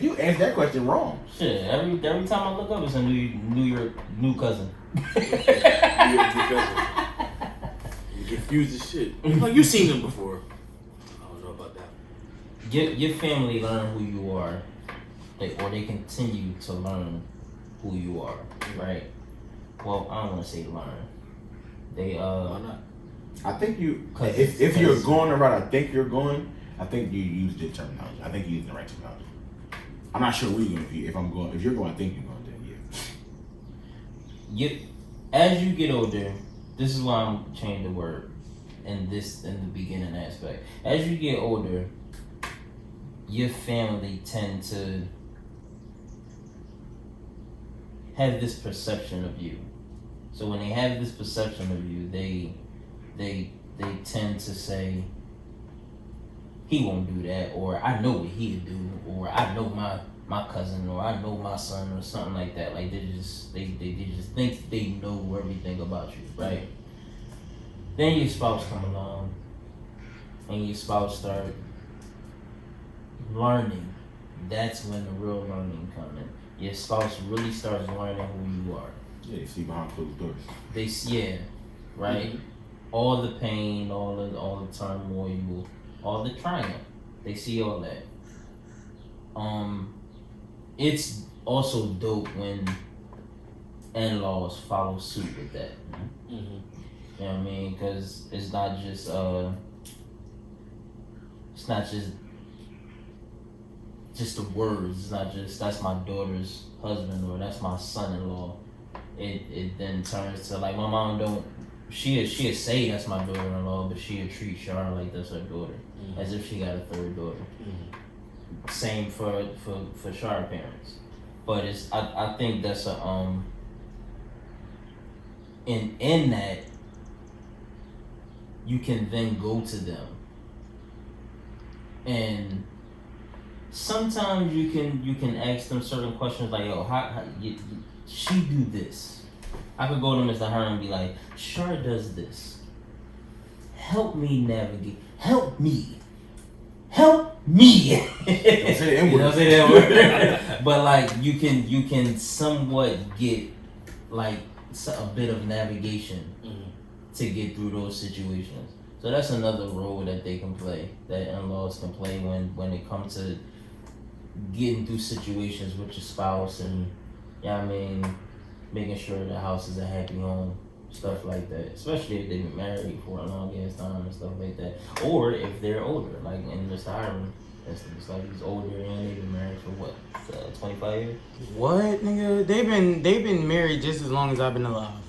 you answered that question wrong. Shit, every time I look up, it's a new cousin. Your cousin. confused as shit. Like you seen them before. I don't know about that. Your family learn who you are, or they continue to learn who you are, right? Well, I don't want to say learn. They Why not? I think you, 'Cause- if you're going the route I think you're going, I think you use the terminology. I think you're using the right terminology. I'm not sure where you're going. If you're going, I think you're going, then yeah. As you get older, this is why I'm changing the word in the beginning aspect. As you get older, your family tend to have this perception of you. So when they have this perception of you, they tend to say, he won't do that, or I know what he'd do, or I know my cousin, or I know my son, or something like that. Like they just think they know everything about you, right? Then your spouse come along, and your spouse start learning. That's when the real learning comes in. Your spouse really starts learning who you are. Yeah, you see behind closed doors. Right. Mm-hmm. All the pain, all the turmoil, all the triumph. They see all that. It's also dope when in-laws follow suit with that. Mm-hmm. You know what I mean? Because it's not just the words. It's not just that's my daughter's husband or that's my son-in-law. It then turns to like my mom don't. She'll say that's my daughter-in-law, but she'll treat Shar like that's her daughter, as if she got a third daughter. Same for Shar parents, but I think that's a in that you can then go to them, and sometimes you can ask them certain questions like, yo, how she do this. I could go to Mr. Hearn and be like, Shar does this. Help me navigate. Help me. Don't say the N-word. You don't say that word. But like you can somewhat get like a bit of navigation to get through those situations. So that's another role that they can play, that in-laws can play when it comes to getting through situations with your spouse and, you know what I mean, making sure the house is a happy home, stuff like that. Especially if they've been married for a long ass time and stuff like that. Or if they're older, like in Mr. Hiram, it's like he's older and they've been married for what, 25 years? What, nigga? They've been married just as long as I've been alive.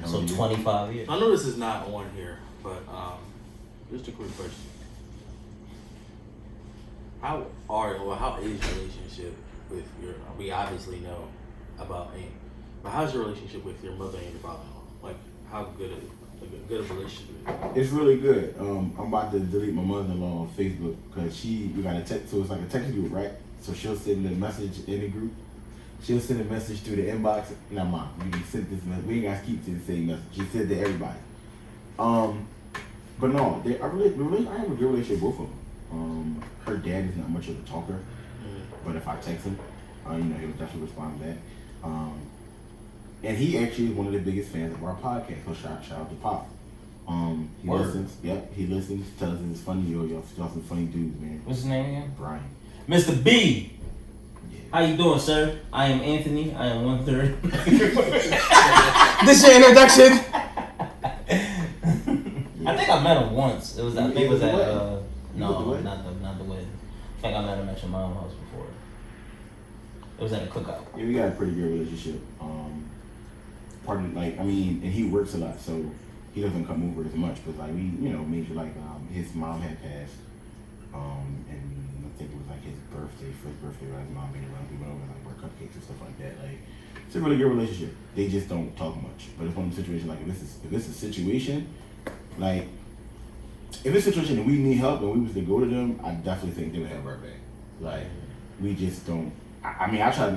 So 25 years. I know this is not on here, but just a quick question. How is your relationship with your? We obviously know about Aunt, but how's your relationship with your mother and your father-in-law? Like, how good a relationship is it? It's really good. I'm about to delete my mother-in-law on Facebook because we got a text, so it's like a text group, right? So she'll send a message in the group. She'll send a message through the inbox. Now, Mom, you can send this message. We ain't got to keep the same message. She said to everybody. But no, I have a good relationship with both of them. Her dad is not much of a talker, but if I text him, he'll definitely respond to that. And he actually is one of the biggest fans of our podcast. So shout out to Pop. He listens. Yep, he listens. Tells us it's funny. Y'all some funny dudes, man. What's his name again? Brian. Mr. B. Yeah. How you doing, sir? I am Anthony. I am 1/3. This your introduction? I think I met him once. It was at no, not the wedding. I think I met him at your mom's house before. It was at a cookout. Yeah, we got a pretty good relationship. And he works a lot, so he doesn't come over as much. But like major his mom had passed, and I think it was like his first birthday, right? His mom made it around. We went over like work cupcakes and stuff like that. Like, it's a really good relationship. They just don't talk much. But it's one of the situations like if it's a situation, like if it's a situation and we need help and we was to go to them, I definitely think they would have our back. Like, we just don't. I mean, I try to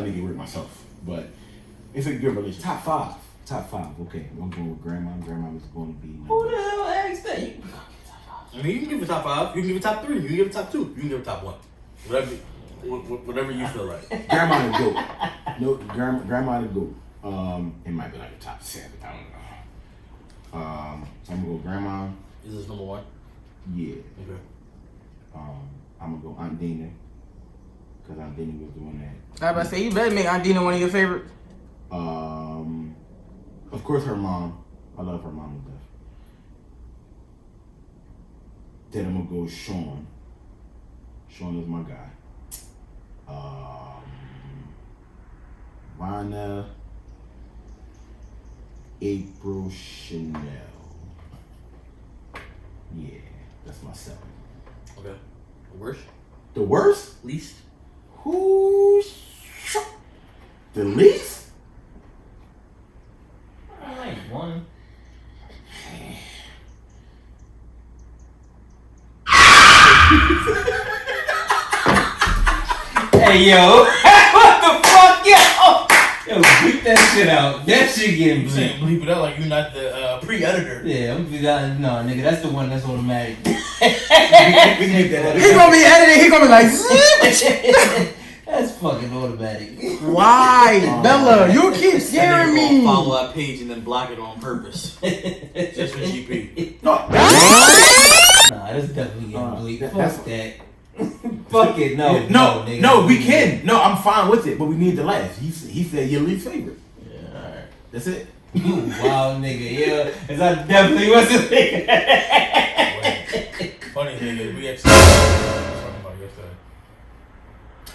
make it work myself, but it's a good relationship. Top five. Okay, I'm going with Grandma. Grandma was going to be. Who the hell asked that? You I mean, you can give it top 5. You can give it top 3. You can give it top 2. You can give it top 1. Whatever you feel like. Grandma the goat. No, Grandma the goat. It might be like a top 7. I don't know. I'm gonna go grandma. Is this number one? Yeah. Okay. I'm gonna go Aunt Dina. Cause Aunt Dina was the one that. I was about to say, you better make Aunt Dina one of your favorites. Of course her mom. I love her mom to death. Then I'm gonna go Sean. Sean is my guy. Rhonda, April, Chanel. Yeah, that's my 7. Okay. The worst? The worst? Least? Who? The least? I like one. Hey yo, what the fuck, yo? Yo, bleep that shit out. That shit getting You saying bleeped. bleep it out like you're not the pre-editor. Yeah, no, nigga, that's the one that's automatic. We can make that He gonna be editing. He gonna be like, zip. That's fucking automatic. Why, Bella? You keep scaring me. Follow that page and then block it on purpose. Just for GP. Nah, that's definitely getting bleeped. that's- Fuck that. Fuck it, no, nigga. No, we can. No, I'm fine with it, but we need the last. He said your least favorite. Yeah, alright. That's it. You wild nigga, yeah. Cause I definitely wasn't thinking. Funny thing is, we actually talking about yesterday.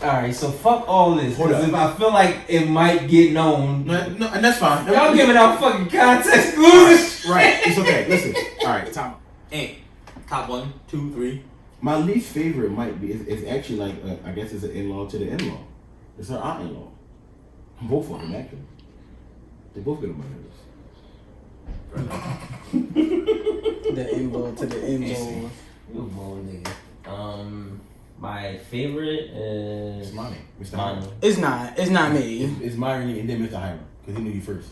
Alright, so fuck all this. Hold Cause up. if I feel like it might get known, No, and that's fine. y'all giving out fucking context clues. Right, it's okay. Listen. All right, Top 1, 2, 3. my least favorite might be it's actually like I guess it's an in-law to the in-law. It's her aunt-in-law. Both of them actually. They both get on my nerves. The in-law to the in-law. You a bold nigga. My favorite is It's Monty. Mr. Monty. Hiram. It's not. It's not me. It's Myron and then Mr. Hiram because he knew you first.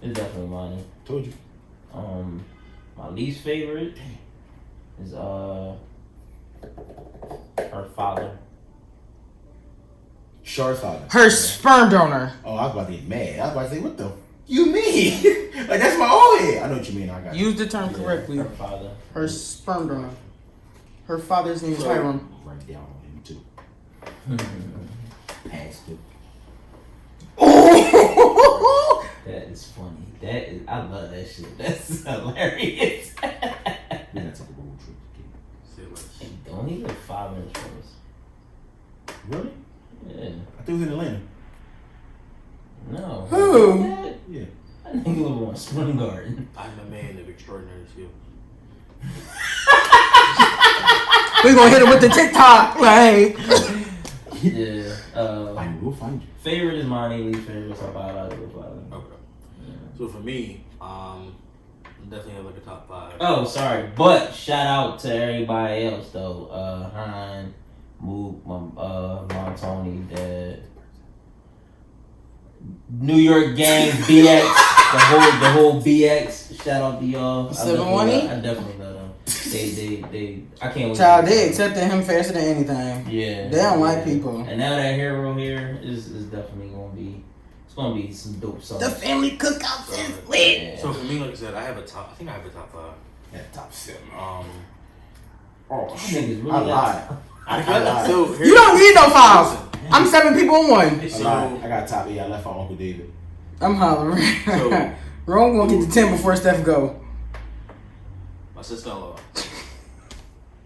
It's definitely Monty. Told you. My least favorite is her father. Shar's father. Her sperm donor. Oh, I was about to get mad. I was about to say, what the you mean? Like that's my old head. I know what you mean. I got Use the term correctly. Her father. Her sperm donor. Her father's name is Hiram. Write down on him too. Pastor. That is funny. I love that shit. That's hilarious. We're gonna take a road trip. Hey, don't even 5 minutes from us. Really? Yeah. I think it was in Atlanta. No. Who? Yeah. I think it was on Spring Garden. I'm a man of extraordinary skill. We gonna hit it with the TikTok. Like, Yeah. We'll find you. Favorite is Monty. Least favorite is her biological father. Okay. So for me, definitely have like a top 5. Oh, sorry, but shout out to everybody else though. Hein, Mook, Mom Tony, Dad, New York gang, BX, the whole BX. Shout out to y'all. 718? I definitely love them. They. I can't wait. child, they accepted him faster than anything. Yeah. They don't like people. And now that hero here is definitely gonna be. It's gonna be some dope songs. The family cookouts is lit. Yeah. So for me, like I said, I think I have a top 5. Yeah, top 7. Oh, Niggas really I lied. I lied. So You don't need no files. I'm 7 people in one. I lied. I got top 8. I left for Uncle David. I'm hollering. So- Rome gonna get to 10 before Steph go. My sister-in-law.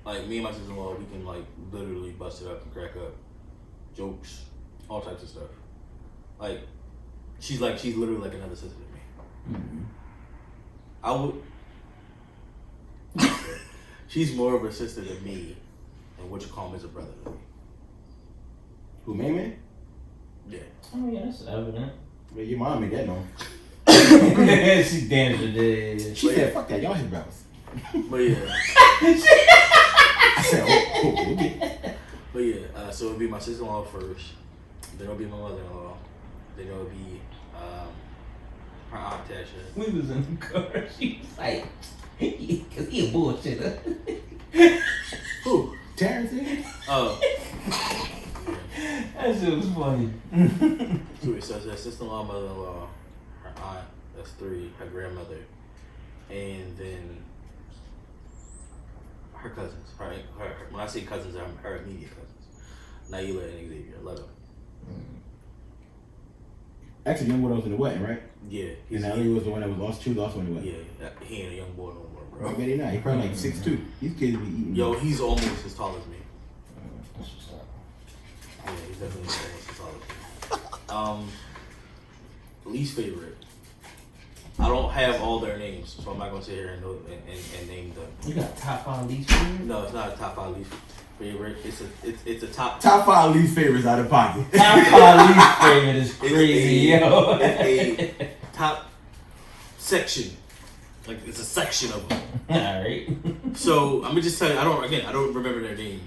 Like me and my sister-in-law, we can like literally bust it up and crack up jokes, all types of stuff. Like she's literally like another sister to me. Mm-hmm. I would. She's more of a sister than me, and what you call me is a brother to me. Who, man? Yeah. Oh yeah, that's evident. Well, your mom made that known. She damaged it. She said, fuck that. Y'all his brothers. But yeah. I said, oh, okay. But yeah. So it'd be my sister-in-law first. Then it'll be my mother-in-law. Then it'll be her aunt Tasha. We was in the car. She was like, cause he a bullshitter. Who? Terrence, nigga? Oh. That shit was funny. So it says her sister-in-law, mother-in-law, her aunt, that's 3, her grandmother, and then her cousins. Right? When I say cousins, I'm her immediate cousins. Naila and Xavier. Love them. Actually, young boy was in the wedding, right? Yeah. And Ali was the one that was lost in the wedding. Yeah, he ain't a young boy no more, I bro. bet he not. He probably like 6'2". These kids be eating. Yo, he's almost as tall as me. That's what's up. Yeah, he's definitely almost as tall as me. Least favorite. I don't have all their names, so I'm not gonna sit here and name them. You got top 5 least favorite? No, it's not a top 5 least favorite. It's a top. Top 5 least favorites out of pocket. Top 5 least favorite is crazy, yo. It's a top section. Like it's a section of them. Alright. So I'm gonna just tell you, I don't remember their name.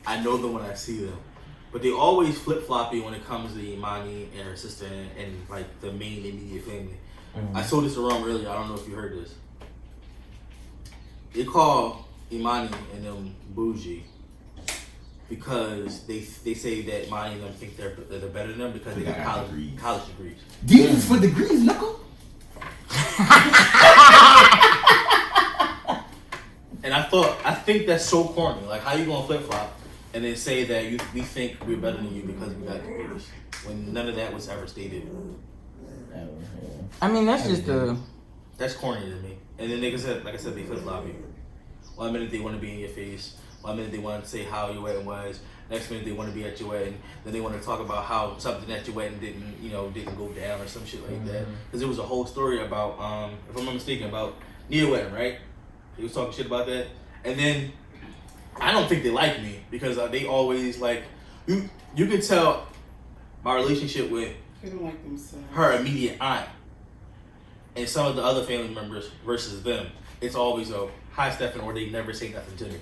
I know them when I see them, but they always flip floppy when it comes to Imani and her sister and like the main immediate family. Mm-hmm. I told this to Rum earlier. I don't know if you heard this. They call Imani and them bougie because they say that Imani and them think they're better than them because they got college degrees. These for degrees, knuckle. And I think that's so corny. Like, how you gonna flip flop and then say that we think we're better than you because we got degrees when none of that was ever stated. I mean, that's just That's corny to me. And then like I said, they flip flop you. One minute they want to be in your face. One minute they want to say how your wedding was. Next minute they want to be at your wedding. Then they want to talk about how something at your wedding didn't go down or some shit like that. Because there was a whole story about, if I'm not mistaken, about Nia wedding, right? He was talking shit about that. And then I don't think they like me because they always like you can tell my relationship with They don't like themselves. her immediate aunt and some of the other family members versus them. It's always a hi Stefan, or they never say nothing to me.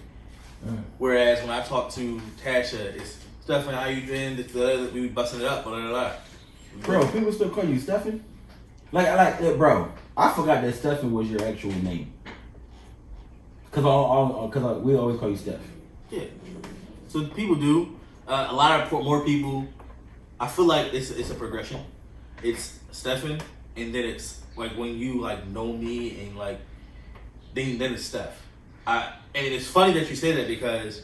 Whereas when I talk to Tasha, it's Stefan, how you been? We be busting it up, blah, blah, blah. Bro, people still call you Stefan? Like, bro, I forgot that Stefan was your actual name. Cause we always call you Steph. Yeah. So people do. A lot of more people. I feel like it's a progression. It's Stefan, and then it's like when you like know me and like then it's Steph. And it's funny that you say that because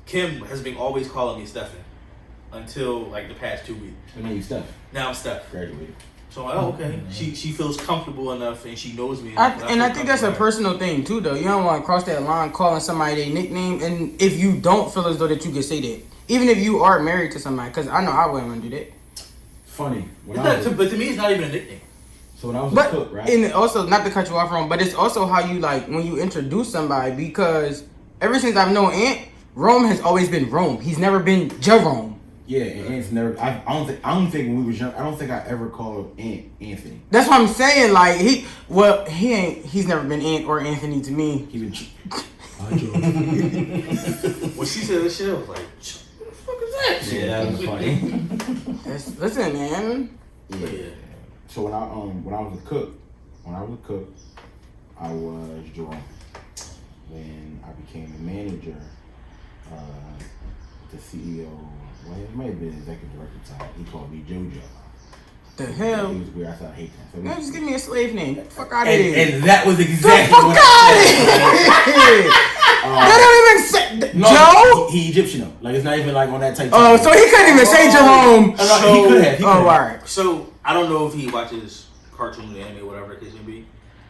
Kim has been always calling me Stefan until like the past 2 weeks. But now you Steph. Now I'm Steph. Graduated. So I'm like, oh, okay. She feels comfortable enough and she knows me. I think that's a personal thing too, though. You don't want to cross that line calling somebody their nickname, and if you don't feel as though that you can say that, even if you are married to somebody, because I know I wouldn't want to do that. Funny. But to me, it's not even a nickname. So when I was a cook, right? And also, not to cut you off, wrong, but it's also how you like when you introduce somebody, because ever since I've known Ant, Rome has always been Rome. He's never been Jerome. Yeah, and Ant's never. I don't think when we was young, I don't think I ever called Ant Anthony. That's what I'm saying. Like he's never been Ant or Anthony to me. He's been. When she said this shit, I was like, what the fuck is that? Yeah, that was funny. Listen, man. Yeah. So when I was a cook, I was Jerome. When I became a manager, the CEO, well, it might have been executive director time. He called me JoJo. The hell? It was weird. I started hating that. So Man, just give me a slave name. Fuck out of here. and that was exactly Fuck what out of here. That don't even say Joe. He Egyptian though. Like it's not even like on that type. Oh, so he couldn't even say Jerome. No, he could have. All right. So I don't know if he watches cartoons, anime, whatever the case may be.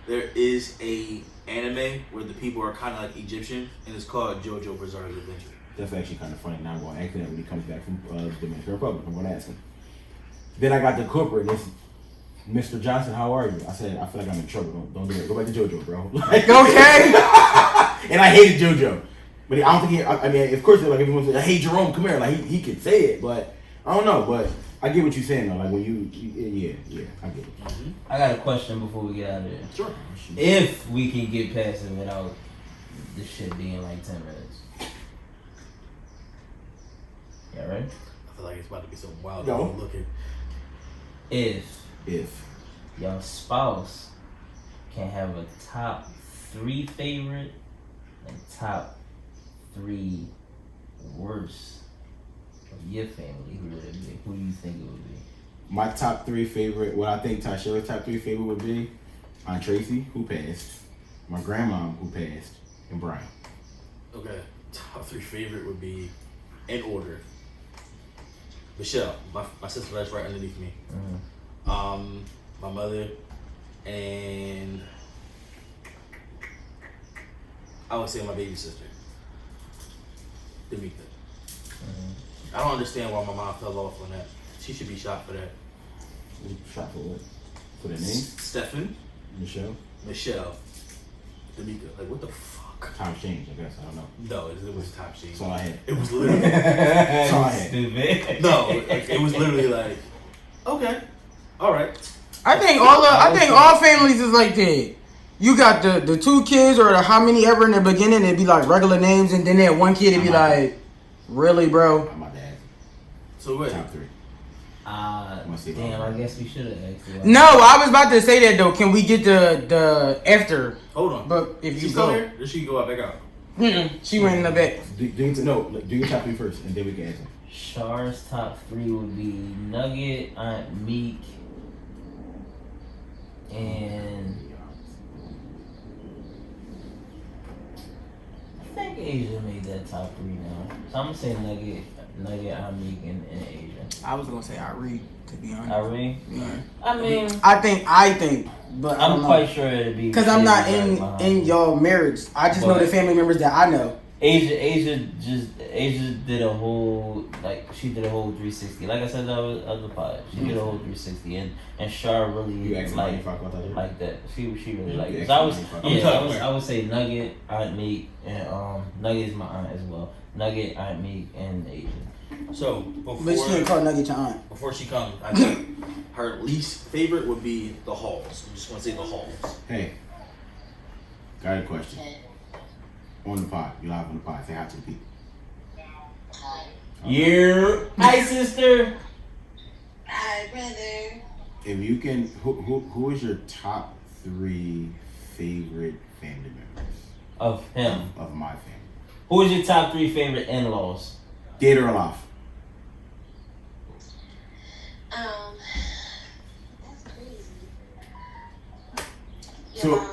There is a anime where the people are kind of like Egyptian, and it's called JoJo Bizarre Adventure. That's actually kind of funny. Now I'm going to ask him when he comes back from the Dominican Republic. I'm going to ask him. Then I got the corporate. This Mr. Johnson, how are you? I said, I feel like I'm in trouble. Don't do it. Go back to JoJo, bro. Like, Okay. And I hated JoJo. But I don't think he, I mean, of course, like everyone says, hey, Jerome, come here. Like, he could say it, but I don't know. But I get what you're saying, though. Like, when yeah, I get it. Mm-hmm. I got a question before we get out of there. Sure. If we can get past it without this shit being like 10 minutes. Yeah, right? I feel like it's about to be some wild No. looking. If If your spouse can have a top 3 favorite and top 3 worst of your family, who would it be? Who do you think it would be? my top 3 favorite, what I think Tasha's top 3 favorite would be, Aunt Tracy, who passed, my grandma, who passed, and Brian. Okay. Top 3 favorite would be in order. Michelle, my sister that's right underneath me. My mother, and I would say my baby sister, Damika. I don't understand why my mom fell off on that. She should be shot for that. Shot for what? For the name? Stefan, Michelle? Michelle, Damika. Like, what the fuck? Times changed, I guess. I don't know. No, it was top shade. That's all I had. It was literally. That's all I had. Stupid. No, it was literally like, okay, all right. I think all families is like that. You got the 2 kids or the how many ever in the beginning, it'd be like regular names, and then that one kid, it'd be like, really, bro? I'm about to ask. So wait. Top 3. Damn, I guess we should have asked you. No, I was about to say that though. Can we get the after? Hold on. But if you She's still go, here, or she can go back out. she went in the back. Do your top 3 first, and then we can answer. Shar's top 3 would be Nugget, Aunt Meek, and I think Asia made that top 3 now. So I'm gonna say Nugget, Aunt Meek, and Asia. I was gonna say I read, to be honest. Irene? Yeah. I mean, I think, but I I'm don't know. quite sure it'd be Because I'm not right behind in you. y'all marriage. I just know But- the family members that I know. Asia did a whole 360. Like I said the other pod, she did a whole 360, and Shar You really asked me if I thought that. like that. She really liked You it. So asked me if I I would say Nugget, Aunt Meek, and Nugget is my aunt as well. Nugget, Aunt Meek, and Asia. So But you can't call Nugget your aunt. before she comes, I think her least favorite would be the Halls. I'm just gonna say the Halls. Hey, got a question. On the pod, you live on the pod. Say hi to the people. Yeah. Hi, sister. Hi, brother. If you can, who is your top 3 favorite family members Of him. of my family? Who is your top 3 favorite in-laws? Dead or alive? That's crazy. Your So- mom,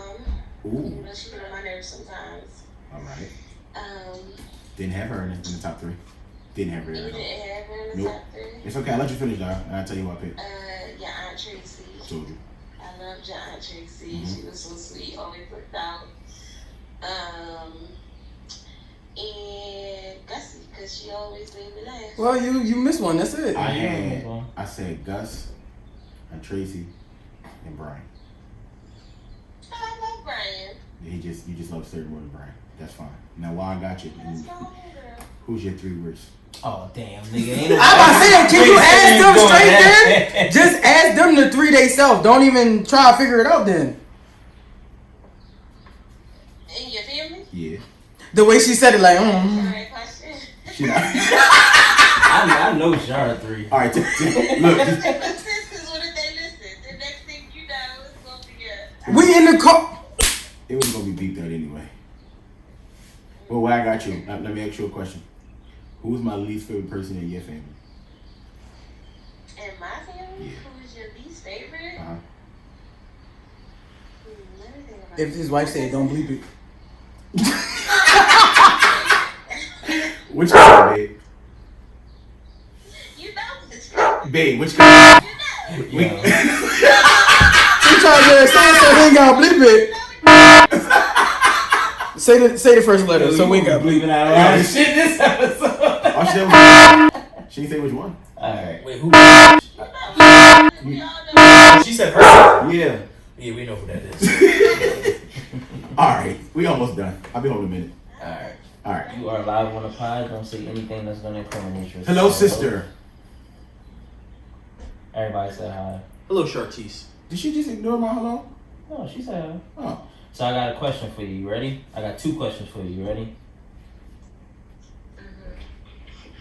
Ooh, you know, she get on my nerves sometimes. all right. Um, Didn't have her in the top 3. Didn't have her you in didn't it. have her in the Nope. top 3. It's okay. I'll let you finish, dog, and I'll tell you who I picked. Your Aunt Tracy. Told you. I loved your Aunt Tracy. Mhm. She was so sweet, always looked out. And Gussie, because she always made me laugh. Well, you missed one. That's it. I said Gus and Tracy and Brian. Oh, I love Brian. You just love certain more than Brian. That's fine. Now, while I got you, That's my homegirl. who's your 3 worst? Oh damn, nigga! Ain't I'm about to say, can you ask them straight then? Just ask them the 3 day self. Don't even try to figure it out then. In your family? Yeah. The way she said it, like, Alright, question. She not. I know Shar 3. All right, look. Because what if they listen? The next thing you know, it's going to be a... we in the car. It was gonna be beeped out anyway. Well, why I got you? Let me ask you a question. Who is my least favorite person in your family? In my family? Yeah. Who is your least favorite? Uh-huh. Let me think about If his wife said, don't bleep it. Which kind, babe? You know this. Babe, which kind? You know. She trying to get it saying so he ain't gotta bleep it. Say the first letter so we ain't gotta bleep it. out a lot of shit this episode. Oh, she said she didn't say which one. Alright. Wait, who? We all know. She said her. Yeah. Yeah, we know who that is. All right, we almost done. I'll be home in a minute. Alright. All right. You are live on the pod. Don't say anything that's gonna incriminate yourself. Hello, sister. Everybody said hi. Hello, Chartice. Did she just ignore my hello? No, she said hi. Oh. So I got a question for you. You ready? I got 2 questions for you. You ready?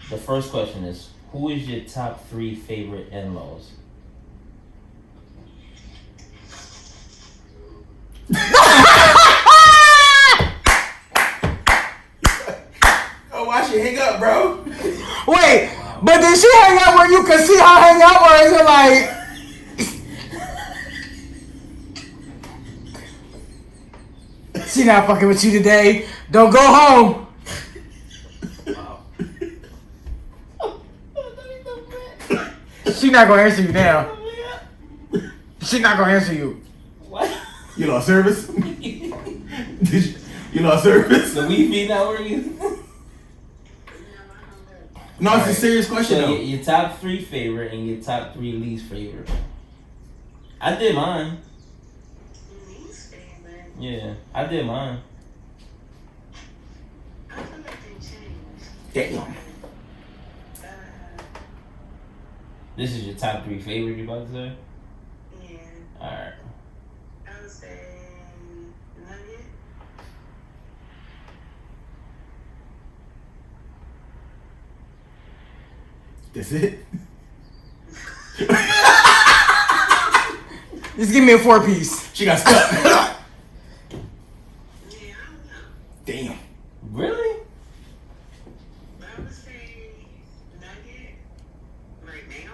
The first question is, who is your top 3 favorite in-laws? Oh, why she hang up, bro? Wait, but did she hang out where you can see her hang out, or is it like She not fucking with you today. Don't go home. She not gonna answer you now. She not gonna answer you. What? You lost service? You lost service? The Wi-Fi not working? No, it's a serious question So though. your top 3 favorite and your top 3 least favorite. I did mine. Least favorite. Yeah, I did mine. I feel like they changed. Damn. This is your top 3 favorite, you about to say? Yeah. Alright. I would say Nugget. That's it? Just give me a 4-piece. She got stuck. Yeah, I don't know. Damn. Really? I would say Nugget right now.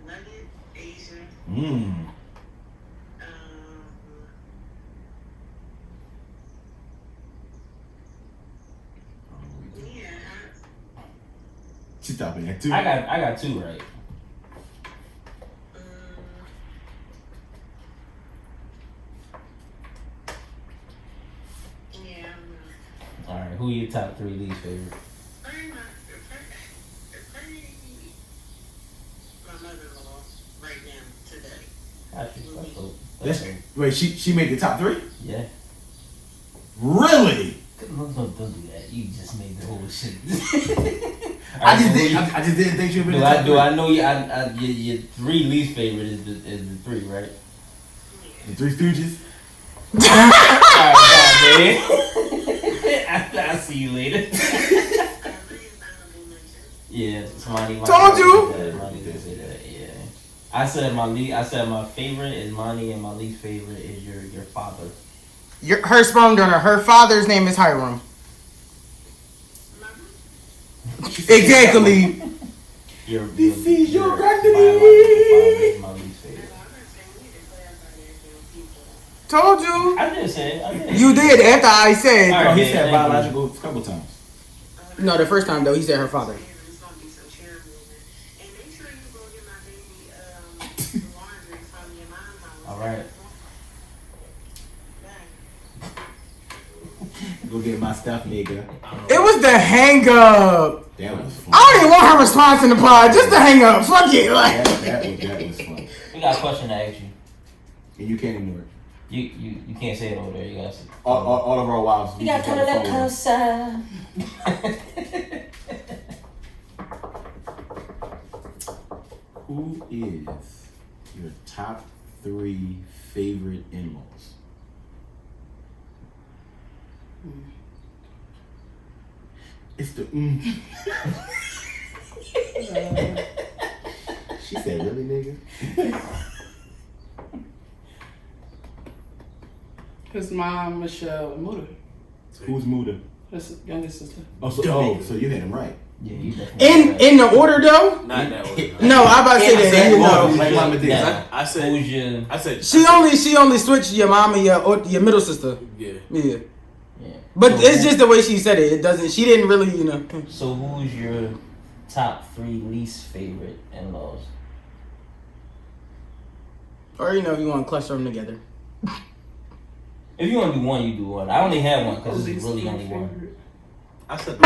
Nugget, Asia. Mmm. Yeah. She stopping at 2. I got 2 right. Yeah, I don't know. Alright, who your top 3 least favorite? Pretty much, my mother-in-law right now, today. That's dope. That's, dope. wait, she made the top 3? Yeah. Really? Don't do that. You just made the whole shit. I just didn't think she would be the top 3. Do I know your 3 least favorite is the 3, right? The Three Stooges? Alright, bye, man. I'll see you later. Yeah, somebody Told you. Somebody did say that. Yeah. I said my favorite is Monty, and my least favorite is your father. Her sperm donor. Her father's name is Hiram. Exactly. This is your biological granddaddy. father is my least favorite. Told you. I didn't say it. I did. You did after I said. All No, right. he Yeah, said thank you. biological a couple times. No, the first time though, he said her father. It's gonna be so terrible. And make sure you go get my baby laundry from your mom's house. All right. Go get my stuff, nigga. It was the hang up. That was fun. I don't even want her response in the pod. Just the hang up. Fuck it. Like. That was fun. We got a question to ask you. And you can't ignore it. You can't say it over there. You gotta say. All of our wives. You gotta come a little closer. Who is your top 3 favorite in-laws? It's the She said, really, nigga? His mom, Michelle Muda, Who's Muda? his youngest sister. Oh, so you had him right. Yeah, you definitely. In the order though? Not in that order. No, I about to say that. You know. Like Mama did. I said. Who's your? I said. She only switched your mom and your middle sister. Yeah. Yeah. Yeah. But So it's just the way she said it. It doesn't. She didn't really, you know. So who's your top 3 least favorite in-laws? Or you know, if you want to cluster them together. If you want to do one, you do one. I only have one because it's really only one. I said.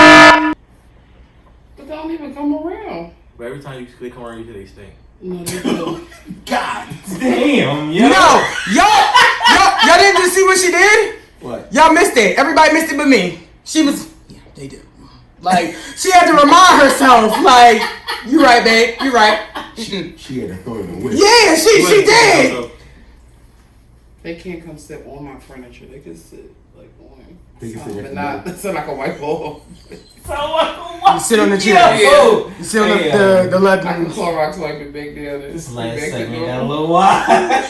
But they don't even come around. But every time they come around, you say they stink. No, they do. God. Damn, yo. No, y'all didn't just see what she did. What? Y'all missed it. Everybody missed it, but me. She was. Yeah, they did. Like she had to remind herself. Like you right, babe. You right. She had to throw it away. Yeah, she did. They can't come sit on my furniture. They can sit like on. They can sit something, next but to not sit like a white ball. You sit on the chair. Yo. You sit on the I can leather. Clorox wipe it back down. This last segment got a little wild.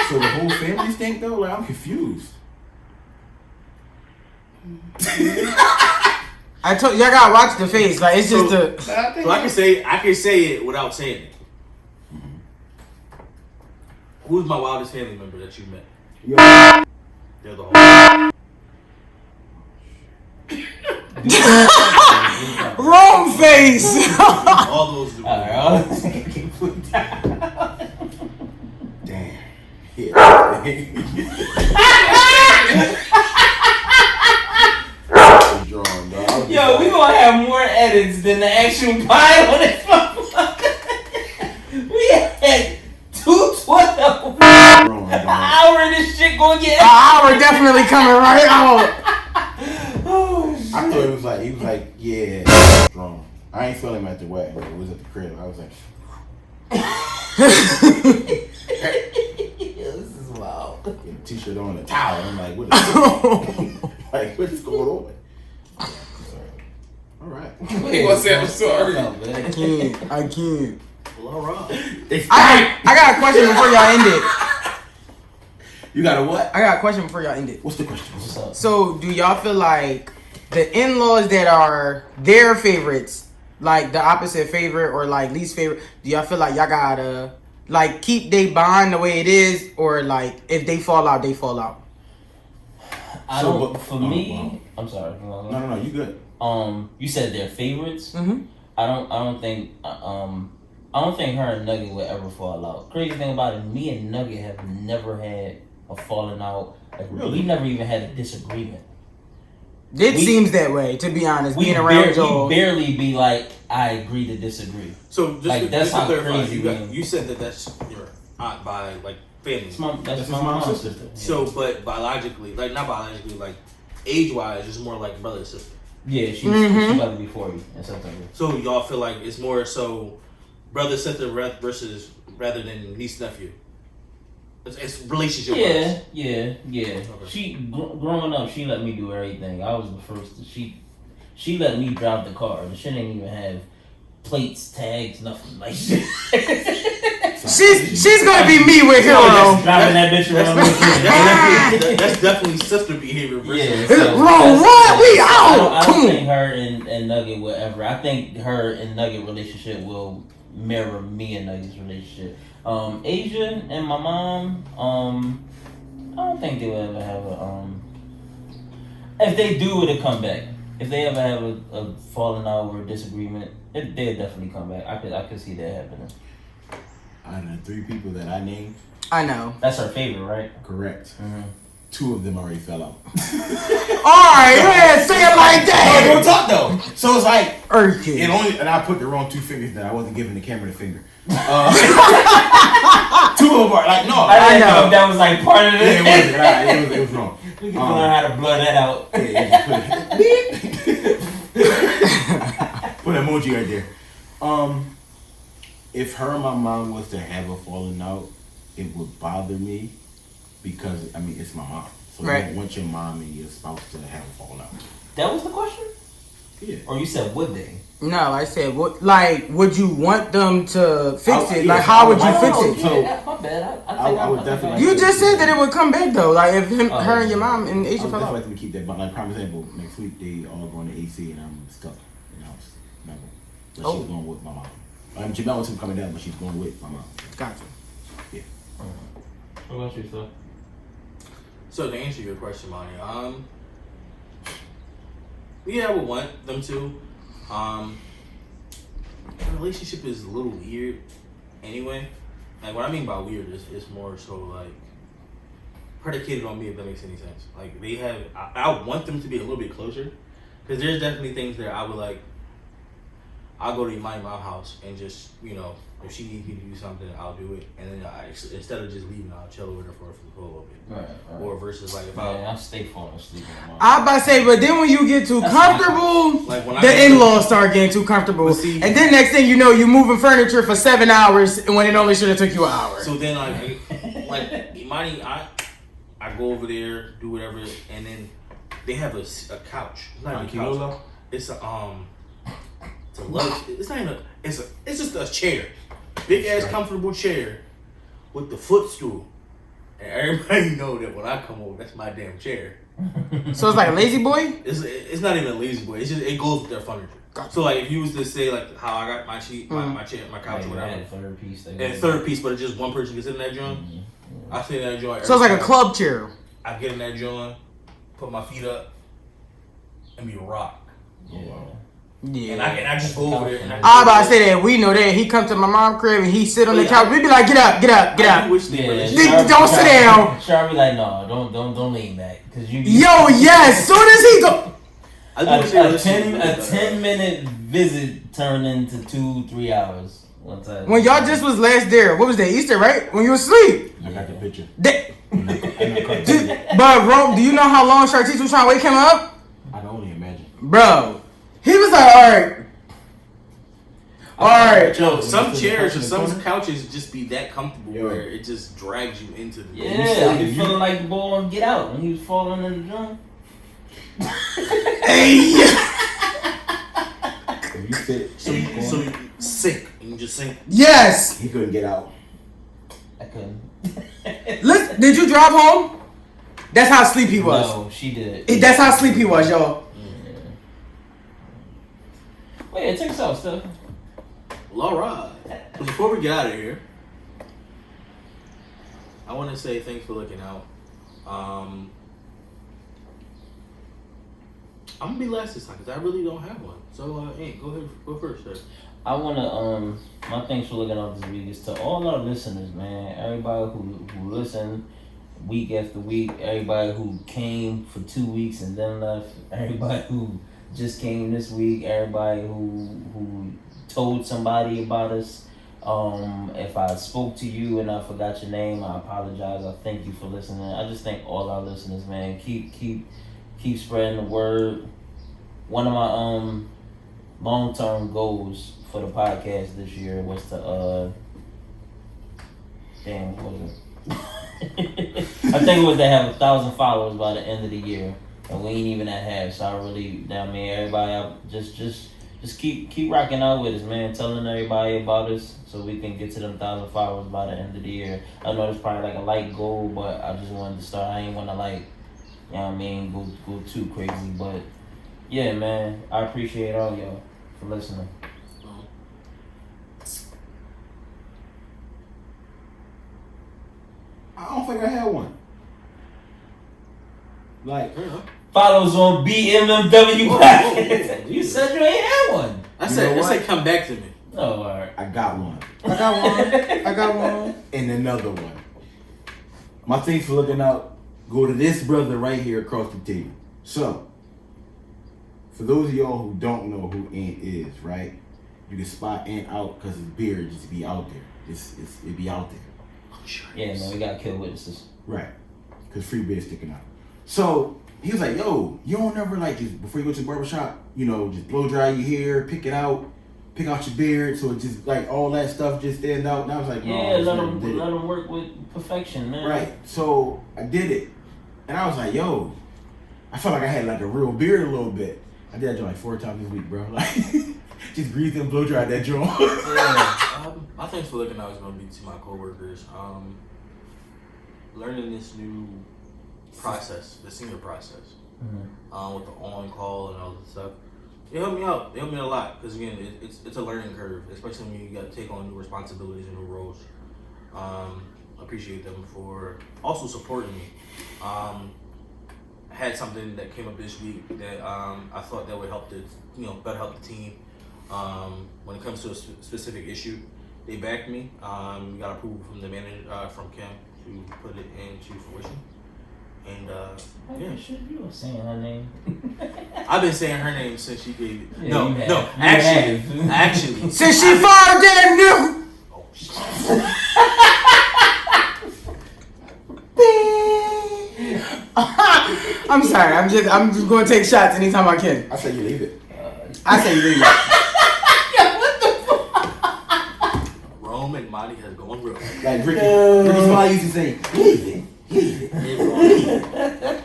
So the whole family stink though? Like I'm confused. I told y'all gotta watch the face. Like it's just the. So I can say it without saying it. Who's my wildest family member that you met? Yo. They're the whole. Wrong face. All those do. Damn. Yeah. Drawn, dog. Yo, we gonna have more edits than the actual pile on this motherfucker. We had 212. An hour and this shit gonna get. An hour definitely coming right out. Oh, I shit. thought he was like, yeah, strong. I ain't feeling him at the wedding, but it was at the crib. I was like, This is wild. get a t-shirt on, a towel. I'm like, what is like, what's going on? All right. He gonna say I'm sorry. I can't. Well, all right. I got a question before y'all end it. You got a what? I got a question before y'all end it. What's the question? What's up? So, do y'all feel like the in-laws that are their favorites, like the opposite favorite or like least favorite, do y'all feel like y'all gotta like keep they bond the way it is, or like if they fall out, they fall out? I So, don't. but- For oh, me, wow. I'm sorry. No, you good. You said they're favorites. Mm-hmm. I don't think her and Nugget would ever fall out. Crazy thing about it, me and Nugget have never had a falling out. Like, Really? we never even had a disagreement. It We- seems that way, to be honest. We, Being around we Joel. barely be like, I agree to disagree. So just Like, to, that's just to how clarify, crazy we are. you said that that's your aunt by like family. That's my mom's mom's sister. sister. So, but biologically, like not biologically, like age-wise, it's more like brother and sister. Yeah, she's about to be 40 in September. So y'all feel like it's more so brother sister versus rather than niece nephew. It's relationship. Yeah. Okay. She growing up, she let me do everything. I was the first. She let me drive the car. The shit ain't even have plates, tags, nothing like shit. She's gonna be me with Hero. Driving that bitch around. That's definitely sister behavior. Versus Wrong, what? We out. I Come don't on. think her and Nugget will ever. I think her and Nugget relationship will mirror me and Nugget's relationship. Asia and my mom, I don't think they will ever have a. If they do, it'll come back. If they ever have a falling out or a disagreement, they'll definitely come back. I could see that happening. Out of the 3 people that I named, I know. That's her favorite, right? correct. Mm-hmm. 2 of them already fell out. Alright, yeah, say it like No, that. don't talk though. So it's like Earthquake. it only, and I put the wrong 2 fingers that I wasn't giving the camera the finger. 2 of them are like no. I didn't know. know if that was like part of it. Yeah, it was wrong. We can learn how to blur that out. Put an emoji right there. If her and my mom was to have a falling out, it would bother me because I mean it's my mom. So you Right. don't want your mom and your spouse to have a falling out. That was the question? Yeah. Or you said would they? No, I said, what? Like, would you want them to fix it? yeah, Like, how would you I fix don't it? know. Yeah, my bad. I would definitely. You just said that it would come back though. Like, if Oh, her and your mom and I Asia would fell definitely out. like to keep that, but like, for example, next week they all going to AC and I'm stuck in the house. Never. But Oh. she's going with my mom. Jamel was coming down, but she's going with my mom. Gotcha. What about you, sir? So to answer your question, Monty, yeah, I would want them to. The relationship is a little weird, anyway. Like what I mean by weird is it's more so like predicated on me, if that makes any sense. Like they have, I want them to be a little bit closer, because there's definitely things that I would like. I'll go to my house and just, you know, if she needs me to do something, I'll do it. And then instead of just leaving, I'll chill with her for a little bit. Right. Or versus like if I stay falling asleep in my I about to say, but then when you get too That's comfortable, Like when I the get in-laws start getting too comfortable. But see- And then next thing you know, you're moving furniture for 7 hours when it only should have took you an hour. So then like Imani, I go over there, do whatever, and then they have a couch. It's not even a couch. It's a love. It's not even a. It's just a chair, big ass comfortable chair, with the footstool. And everybody know that when I come over, that's my damn chair. So it's like a lazy boy? It's not even a lazy boy. It's just it goes with their furniture. Gotcha. So like if you was to say like how I got my sheet, my chair, my couch, or whatever, third piece. and a third piece, but it's just one person can sit in that joint. I sit in that joint. So it's like a every club chair. I get in that joint, put my feet up, and be rock. Yeah. Yeah. And I just go over there. And I about to say that we know that he come to my mom's crib and he sit on the couch. We be like, get up, get up, get I up. wish the Yeah, relationship- Don't sit down. Sharp be like, no, don't lean back, cause you. Yo, yes. Soon as he go, I do wish the A relationship- 10-minute visit turned into 2-3 hours one time. when y'all just was last there, what was that, Easter, right? When you was asleep. I got the picture. That, And I couldn't dude, do it. but Rome, do you know how long Shartice was trying to wake him up? I can only imagine. Bro, he was like, all right. Yo, some chairs or some couches just be that comfortable where it just drags you into the Yeah, I be feeling like the boy on Get Out when he was falling in the drum. Hey, If you sit, So you sink and you just sink. yes. he couldn't get out. I couldn't. Listen, did you drive home? That's how sleep he was. No, she did. That's how sleep he was, y'all. Yeah. Wait, it takes out stuff. Well, all right. Before we get out of here, I want to say thanks for looking out. I'm gonna be last this time because I really don't have one. So, Ant, go ahead, go first, sir. I wanna my thanks for looking out this week is to all our listeners, man. Everybody who listened week after week, everybody who came for 2 weeks and then left, everybody who just came this week, everybody who told somebody about us. If I spoke to you and I forgot your name, I apologize. I thank you for listening. I just thank all our listeners, man. Keep spreading the word. One of my long-term goals for the podcast this year was to what was it? I think it was to have 1,000 followers by the end of the year, and we ain't even at half. So I really, everybody, just keep rocking out with us, man. Telling everybody about us so we can get to them 1,000 followers by the end of the year. I know it's probably like a light goal, but I just wanted to start. I ain't want to go too crazy, but yeah, man, I appreciate all y'all for listening. I don't think I had one. Like, Follow us on BMMW Podcast. You said you ain't had one. I You said, know I what? said, come back to me. Oh, alright. I got one. I got one. And another one. My thanks for looking out go to this brother right here across the table. So, for those of y'all who don't know who Ant is, right? You can spot Ant out because his beard just be out there. It be out there. Yeah, man, we gotta kill witnesses. Right. Because free beard sticking out. So, he was like, yo, you don't ever like just, before you go to the barbershop, just blow dry your hair, pick out your beard, so it just like all that stuff just stand out. And I was like, no, Yeah, I just let never them did it. work with perfection, man. Right. So I did it. And I was like, yo, I felt like I had like a real beard a little bit. I did that joint like 4 times this week, bro. Like, just breathe and blow dry that joint. Yeah. My thanks for looking out is going to be to my coworkers. Learning this new process, the senior process, with the on-call and all that stuff. It helped me out. It helped me a lot because, again, it's a learning curve, especially when you got to take on new responsibilities and new roles. I appreciate them for also supporting me. I had something that came up this week that I thought that would help better help the team when it comes to a specific issue. They backed me. We got approval from the manager, from Kim, to put it into fruition. And yeah, You were saying her name. I've been saying her name since she gave it. Yeah, No, you have. no, You actually. Since she fired that new. Oh, shit. I'm sorry. I'm just going to take shots anytime I can. I said you leave it. I say you leave it. Rome and Monty has gone real. Like Ricky Smiley used to say, leave it.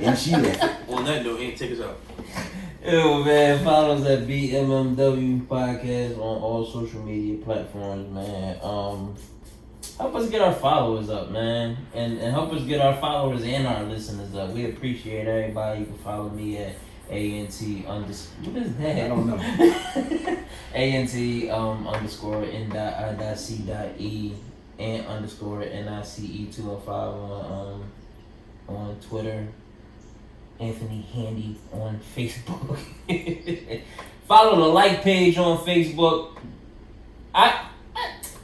And she left. On that note, Ant, take us out. Yo, man, follow us at BMMW Podcast on all social media platforms, man. Help us get our followers up, man. And help us get our followers and our listeners up. We appreciate everybody. You can follow me at ANT underscore. What is that? I don't know. ANT underscore N.I.C.E and underscore NICE205 on Twitter. Anthony Handy on Facebook. Follow the like page on Facebook.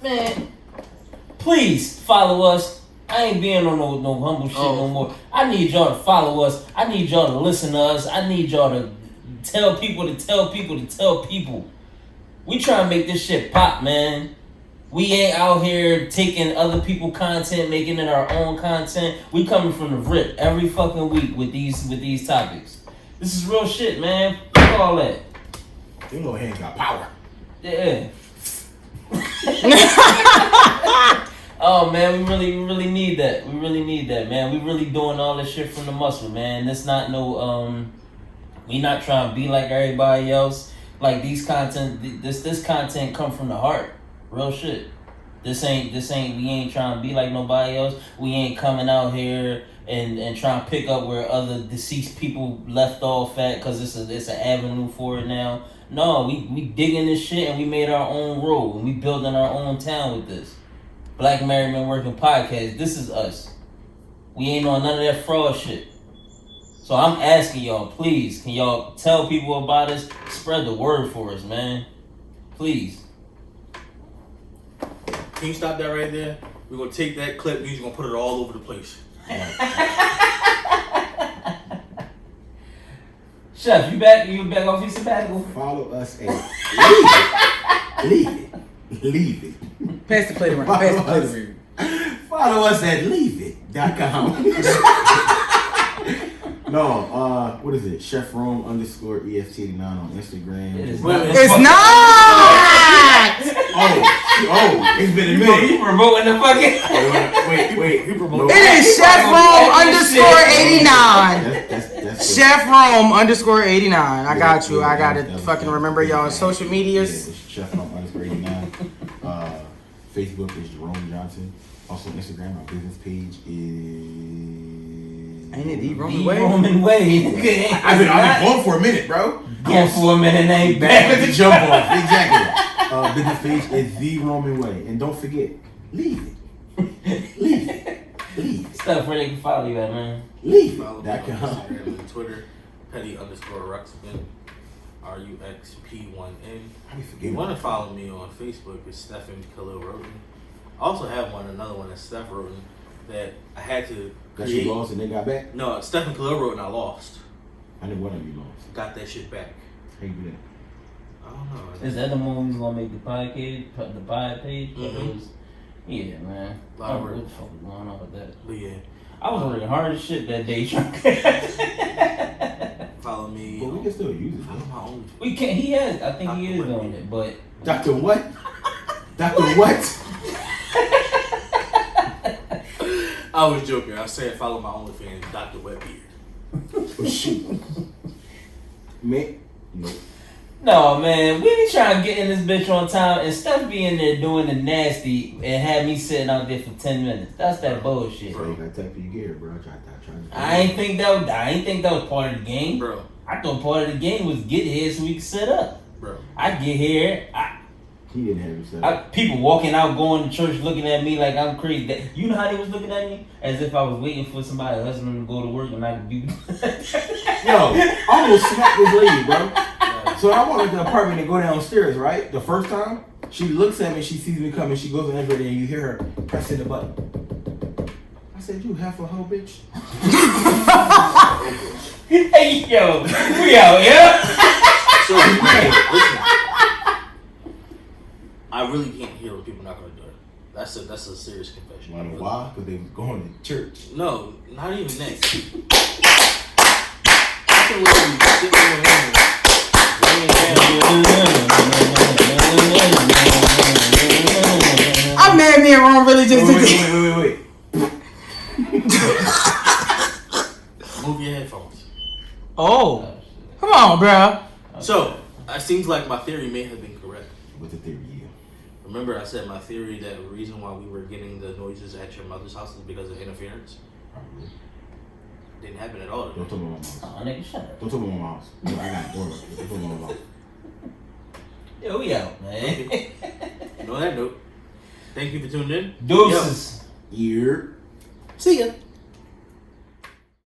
Man, please follow us. I ain't being on no humble shit no more. I need y'all to follow us. I need y'all to listen to us. I need y'all to tell people to tell people to tell people. We try to make this shit pop, man. We ain't out here taking other people's content, making it our own content. We coming from the rip every fucking week with these topics. This is real shit, man. Fuck all that. You know, hands got power. Yeah. Oh man, we really need that. We really need that, man. We really doing all this shit from the muscle, man. That's not no we not trying to be like everybody else. Like this content come from the heart. Real shit. This ain't we ain't trying to be like nobody else. We ain't coming out here and trying to pick up where other deceased people left off at cause it's an avenue for it now. No, we digging this shit and we made our own road and we building our own town with this. Black Married Men Working Podcast. This is us. We ain't on none of that fraud shit. So I'm asking y'all, please, can y'all tell people about us? Spread the word for us, man. Please. Can you stop that right there? We're gonna take that clip and you're gonna put it all over the place. Chef, you back off your sabbatical? Follow us at Leave It. Pass the plate around. Pass the plate around. Follow us at leaveit.com. No, what is it? Chef Rome _EST89 on Instagram. It's not! Oh, it's been a minute. You promoting the fucking... Wait. It is Chef Rome _89. That's Chef Rome _89. I got you. I got to fucking remember y'all social medias. Yeah, it's Chef Rome _89. Facebook is Jerome Johnson. Also Instagram, our business page is... Ain't it the Roman Way? I've been going for a minute, bro. Going for a minute and ain't back With the jump off. Exactly. Business page is The Roman Way. And don't forget, leave it. Leave it. Stuff where they can follow you at, man. Leave Follow it. me on Instagram and Twitter, Petty_Ruxpin, RUXP1N. If you want to follow me on Facebook, it's Stephen Khalil Roten. I also have another one that's Steph Roten that I had to That create. you lost and they got back? No, Stephen Khalil Roten I lost. I know one of you lost. Got that shit back. How you do that? I don't know. Is that the one who's gonna make the pod page? Mhm. Yeah, man. I don't know what the fuck is going on with that. But yeah, I was working hard as shit that day trying. follow me. But we can still use it, Follow though. my own. We can't. He has. I think he Dr. is doing it, but Dr. What? Dr. What? I was joking. I said follow my OnlyFans, Dr. Wetbeard. Oh, shoot. Man. No. no, man. We be trying to get in this bitch on time and Steph be in there doing the nasty and have me sitting out there for 10 minutes. That's that bullshit. So you gotta tap for your gear, bro. Try to. I ain't think that was part of the game. Bro. I thought part of the game was get here so we can set up. Bro. I get here. He didn't have himself. People walking out, going to church, looking at me like I'm crazy. You know how they was looking at me? As if I was waiting for somebody's husband to go to work and I could be... Yo, I almost smacked this lady, bro. So I walk into the apartment and go downstairs, right? The first time, she looks at me, she sees me coming, she goes to enter it, and you hear her pressing the button. I said, you half a hoe, bitch? Hey, yo, we out, yeah? So, listen. I really can't hear when people not gonna do it. That's a serious confession. You know why? Because they was going to church. No, not even that. I can literally sit in the room, laying down. I'm mad me and Ron really just did this. Wait. Move your headphones. Oh. Come on, bro. So, it seems like my theory may have been correct. What's the theory? Remember I said my theory that the reason why we were getting the noises at your mother's house is because of interference? Probably. Didn't happen at all. Don't tell me my house. Oh, nigga, shut up. Don't tell me my house. I got a door. Don't tell me my house. Yo, we out, man. On that note, thank you for tuning in. Deuces. Ear. See ya.